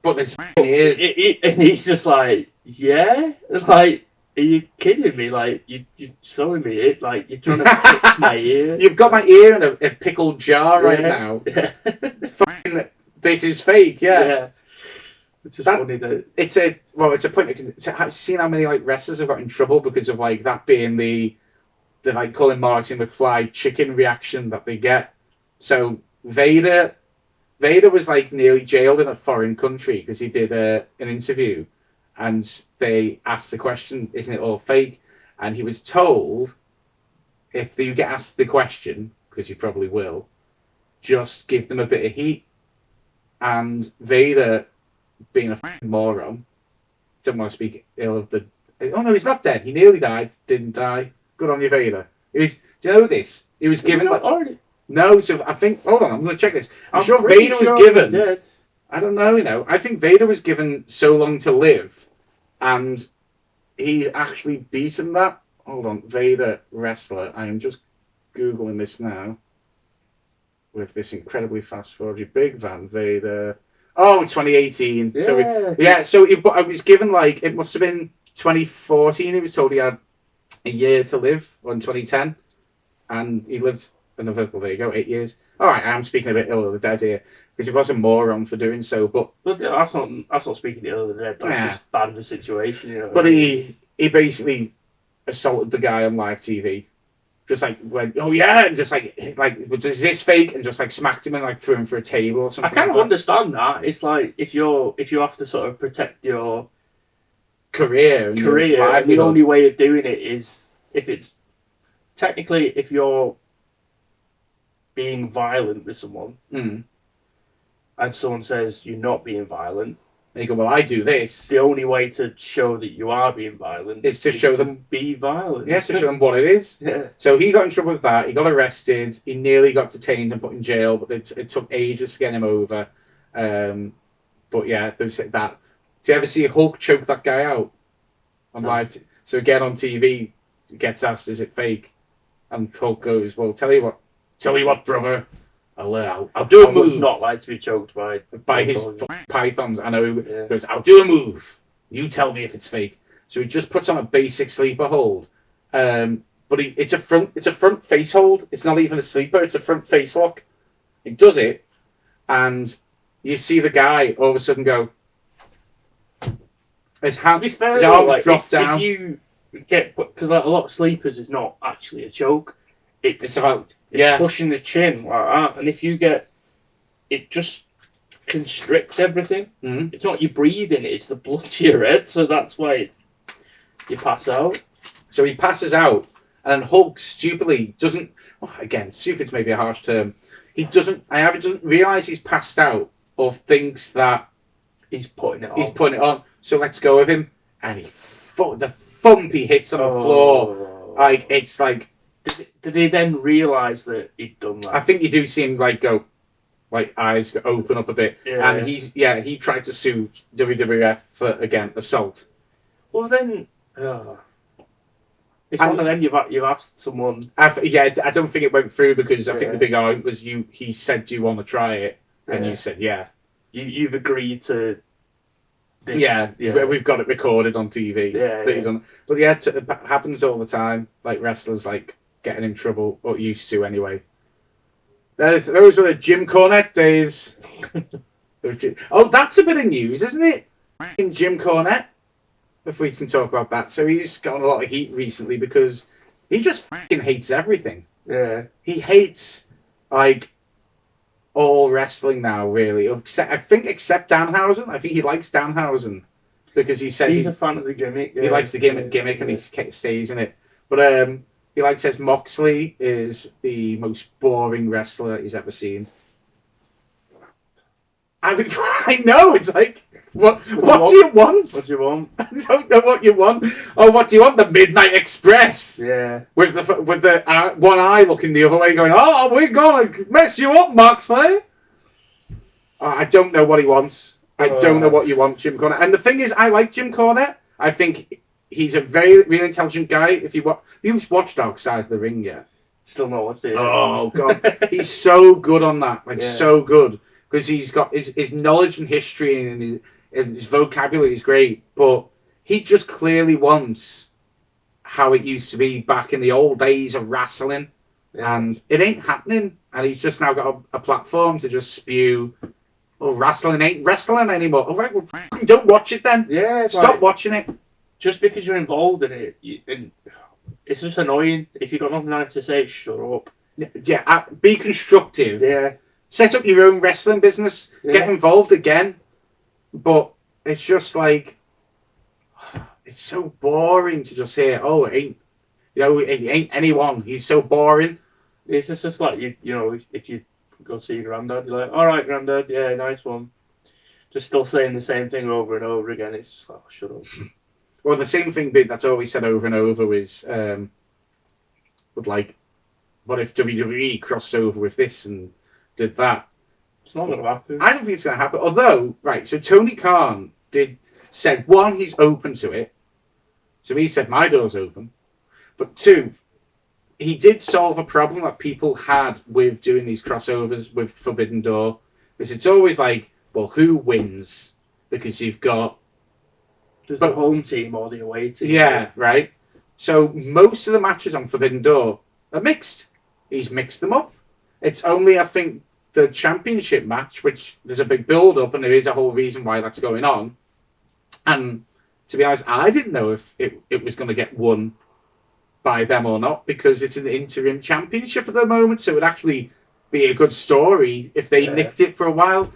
But his ears. And he's just like, yeah, like. Are you kidding me? Like, you're showing me it? Like, you're trying to fix my ear? You've got my ear in a pickled jar right now. Yeah. This is fake, yeah. It's just funny that... It's a point. Have you seen how many, like, wrestlers have got in trouble because of, like, that being the like, calling Marty McFly chicken reaction that they get? So, Vader was, like, nearly jailed in a foreign country because he did an interview. And they asked the question, isn't it all fake? And he was told, if you get asked the question, because you probably will, just give them a bit of heat. And Vader, being a moron, don't want to speak ill of the... Oh no, he's not dead. He nearly died. Didn't die. Good on you, Vader. Do you know this? He was given... No, so I think... Hold on, I'm going to check this. I'm sure Vader was given... I don't know, you know. I think Vader was given so long to live, and he actually beaten that. Hold on, Vader wrestler. I am just Googling this now with this incredibly fast forward. Big Van Vader. Oh, 2018. Yeah. So I was given, like, it must have been 2014. He was told he had a year to live, or in 2010, and he lived another, well, there you go, 8 years. All right, I'm speaking a bit ill of the dead here, because he was a moron for doing so. But that's not speaking ill of the dead. That's just bad of the situation, you know. But he basically assaulted the guy on live TV, just like went, oh yeah, and just like is this fake, and just like smacked him and like threw him for a table or something. I kind of understand that. It's like if you have to sort of protect your career, the only way of doing it is if it's technically if you're being violent with someone, and someone says you're not being violent, and you go, well, I do this. The only way to show that you are being violent is to show them be violent. Yeah, to show them what it is. Yeah. So he got in trouble with that. He got arrested. He nearly got detained and put in jail, but it took ages to get him over. But yeah, they said that. Do you ever see Hulk choke that guy out on live? So again on TV, he gets asked, "Is it fake?" And Hulk goes, "Well, tell you what, brother, I'll do a move." I would not like to be choked by his pythons. I know he goes, "I'll do a move. You tell me if it's fake." So he just puts on a basic sleeper hold, but it's a front face hold. It's not even a sleeper. It's a front face lock. He does it, and you see the guy all of a sudden go. His arms drop down. If you get, because like, a lot of sleepers is not actually a choke. It's about pushing the chin like that, and if you get, it just constricts everything. Mm-hmm. It's not you breathing; it's the blood to your head. So that's why you pass out. So he passes out, and Hulk stupidly doesn't. Oh, again, stupid's maybe a harsh term. He doesn't. I either doesn't realise he's passed out, or thinks that he's putting it on. So let's go with him, and the thump he hits on the floor, like it's like Did he then realise that he'd done that? I think you do see him like go, like eyes open up a bit, Yeah. and he tried to sue WWF for again assault. Well then, it's one of them. You've asked someone. I don't think it went through because I think the big argument was he said, "Do you want to try it?" And you said, "Yeah." You've agreed to. This, yeah, we've got it recorded on TV. That he's done. But it happens all the time. Like wrestlers like getting in trouble, or used to anyway. Those were the Jim Cornette days. Oh, that's a bit of news, isn't it? In Jim Cornette, if we can talk about that. So he's gotten a lot of heat recently because he just fucking hates everything. Yeah. He hates like all wrestling now, really. Except Danhausen. I think he likes Danhausen because he says he's a fan of the gimmick. He likes the gimmick and he stays in it. But he says Moxley is the most boring wrestler he's ever seen. I mean, I know, it's like, what do you want? What do you want? I don't know what you want. Oh, what do you want? The Midnight Express. Yeah. With the one eye looking the other way, going, "Oh, we're gonna mess you up, Moxley." I don't know what he wants. I don't know what you want, Jim Cornette. And the thing is, I like Jim Cornette. I think he's a very, really intelligent guy. If you watched Dark Side of the Ring yet? Still not watched it. Oh God, he's so good on that. So good. Because he's got his knowledge and history and his vocabulary is great, but he just clearly wants how it used to be back in the old days of wrestling, and it ain't happening. And he's just now got a platform to just spew, "Oh, wrestling ain't wrestling anymore." Oh, right, well, don't watch it then. Yeah, stop watching it. Just because you're involved in it, it's just annoying. If you've got nothing nice to say, shut up. Yeah, be constructive. Yeah. Set up your own wrestling business. Yeah. Get involved again. But it's just like, it's so boring to just hear, "Oh, it ain't anyone. He's so boring." It's just like, if you go see your granddad, you're like, "All right, granddad, yeah, nice one." Just still saying the same thing over and over again. It's just like, oh, shut up. Well, the same thing that's always said over and over is, would like, what if WWE crossed over with this and did that? It's not going to happen. I don't think it's going to happen. Although, right, so Tony Khan said, one, he's open to it. So he said, my door's open. But two, he did solve a problem that people had with doing these crossovers with Forbidden Door. Because it's always like, well, who wins? Because you've got... There's the home team or the away team. Yeah, right. So most of the matches on Forbidden Door are mixed. He's mixed them up. It's only, I think, the championship match, which there's a big build-up and there is a whole reason why that's going on. And to be honest, I didn't know if it was going to get won by them or not, because it's an interim championship at the moment, so it would actually be a good story if they nicked it for a while.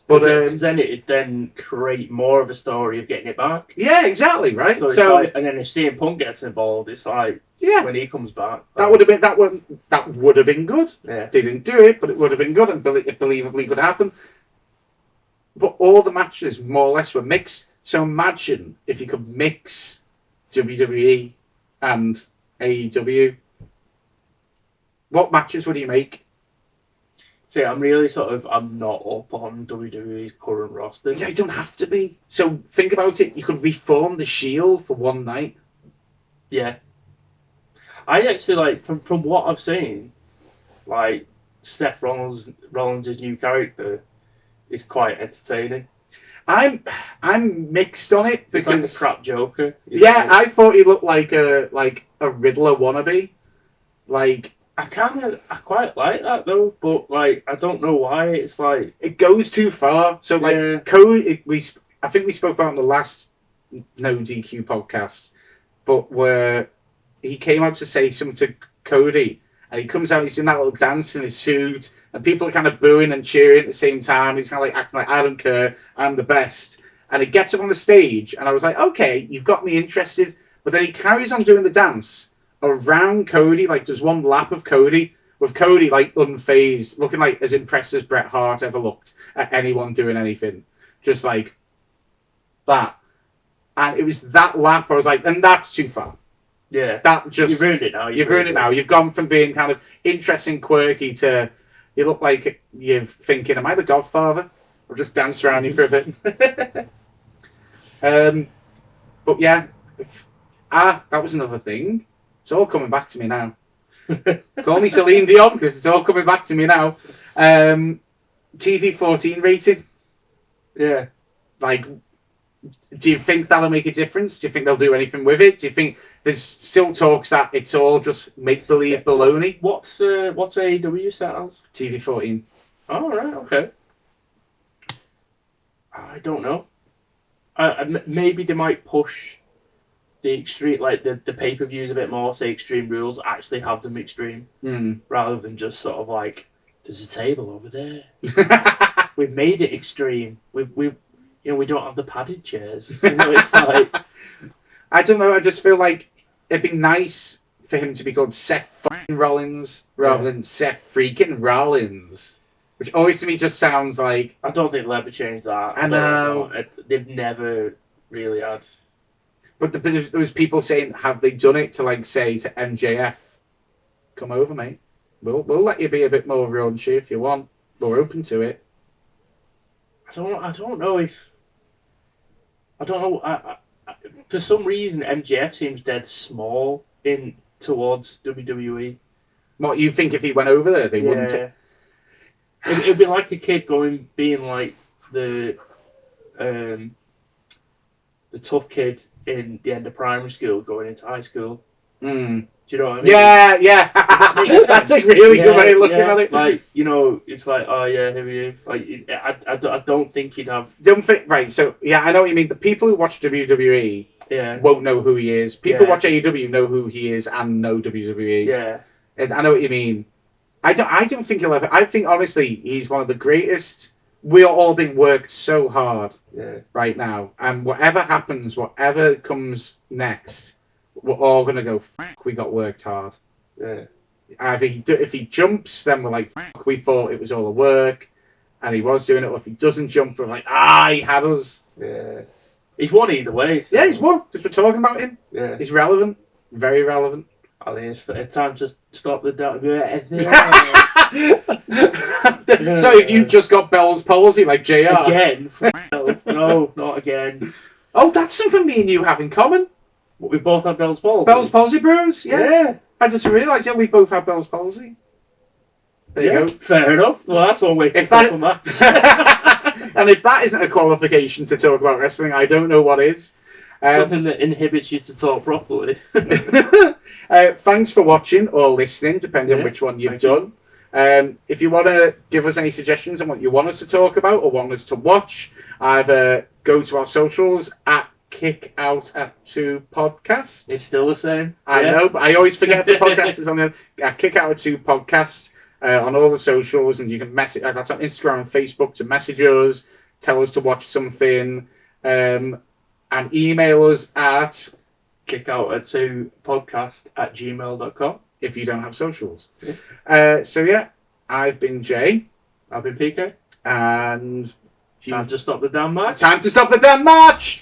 But then it'd then create more of a story of getting it back. Yeah, exactly, right. So like, and then if CM Punk gets involved, it's like when he comes back, that would have been good. Yeah. They didn't do it, but it would have been good and it believably could happen. But all the matches more or less were mixed. So imagine if you could mix WWE and AEW. What matches would you make? See, I'm really I'm not up on WWE's current roster. You don't have to be. So think about it. You could reform the Shield for one night. Yeah. I actually from what I've seen, Seth Rollins' new character is quite entertaining. I'm mixed on it because it's like a crap Joker. Yeah, I thought he looked like a Riddler wannabe. I quite like that though, but I don't know why. It's it goes too far. So Cody, I think we spoke about in the last No DQ podcast, but where he came out to say something to Cody, and he comes out, he's doing that little dance in his suit, and people are kind of booing and cheering at the same time. He's kind of acting like, I don't care, I'm the best. And he gets up on the stage, and I was like, okay, you've got me interested. But then he carries on doing the dance around Cody, does one lap of Cody, with Cody unfazed, looking as impressed as Bret Hart ever looked at anyone doing anything. Just like that. And it was that lap I was like, and that's too far. Yeah. That just You've ruined it now. You've ruined it now. You've gone from being kind of interesting, quirky to you look like you're thinking, "Am I the Godfather?" Or just dance around you for a bit. But yeah, that was another thing. It's all coming back to me now. Call me Celine Dion because it's all coming back to me now. TV 14 rating. Yeah. Like, do you think that'll make a difference? Do you think they'll do anything with it? Do you think there's still talks that it's all just make believe baloney? What's AEW set as? TV 14. Oh right, okay. I don't know. Maybe they might push the extreme, like the pay-per-views a bit more. Say Extreme Rules, actually have them extreme, rather than just sort of like there's a table over there. We've made it extreme. We don't have the padded chairs. It's like I don't know. I just feel like it'd be nice for him to be called Seth Rollins rather than Seth freaking Rollins, which always to me just sounds like. I don't think they'll ever change that. I know. They've never really had. But there was people saying, have they done it to like say to MJF, come over, mate. We'll let you be a bit more raunchy if you want. We're open to it. I don't know if. I don't know. For some reason, MJF seems dead small towards WWE. What you think if he went over there, they wouldn't? It'd be like a kid being like the tough kid in the end of primary school going into high school. Do you know what I mean? Yeah. That's a really good way of looking at it. Like, it's like, oh yeah, here we go. Like, I don't think he'd have. Don't think right. So yeah, I know what you mean. The people who watch WWE won't know who he is. People who watch AEW know who he is and know WWE. Yeah, I know what you mean. I don't think he'll ever. I think honestly, he's one of the greatest. We're all being worked so hard right now, and whatever happens, whatever comes next, we're all gonna go. Fuck, we got worked hard. Yeah. Either if he jumps, then we're like, fuck, we thought it was all a work, and he was doing it. Or if he doesn't jump, we're like, he had us. Yeah. He's won either way. So. Yeah, he's won because we're talking about him. Yeah. He's relevant, very relevant. I think it's time to stop the doubt. So if you just got Bell's palsy like JR again, no, not again. Oh, that's something me and you have in common. We both have Bell's palsy. Bell's palsy, bros. Yeah. I just realised, we both have Bell's palsy. There you go. Fair enough. Well, that's one way to stop a match. And if that isn't a qualification to talk about wrestling, I don't know what is. Something that inhibits you to talk properly. Thanks for watching or listening, depending on which one you've done. If you want to give us any suggestions on what you want us to talk about or want us to watch, either go to our socials at Kick Out at 2 Podcast. It's still the same. I know, but I always forget the podcast is on there. Kick Out at 2 Podcast on all the socials, and you can message. That's on Instagram and Facebook to message us, tell us to watch something, and email us at kickout2podcast@gmail.com if you don't have socials. I've been Jay. I've been PK. And time to stop the damn match. Time to stop the damn match!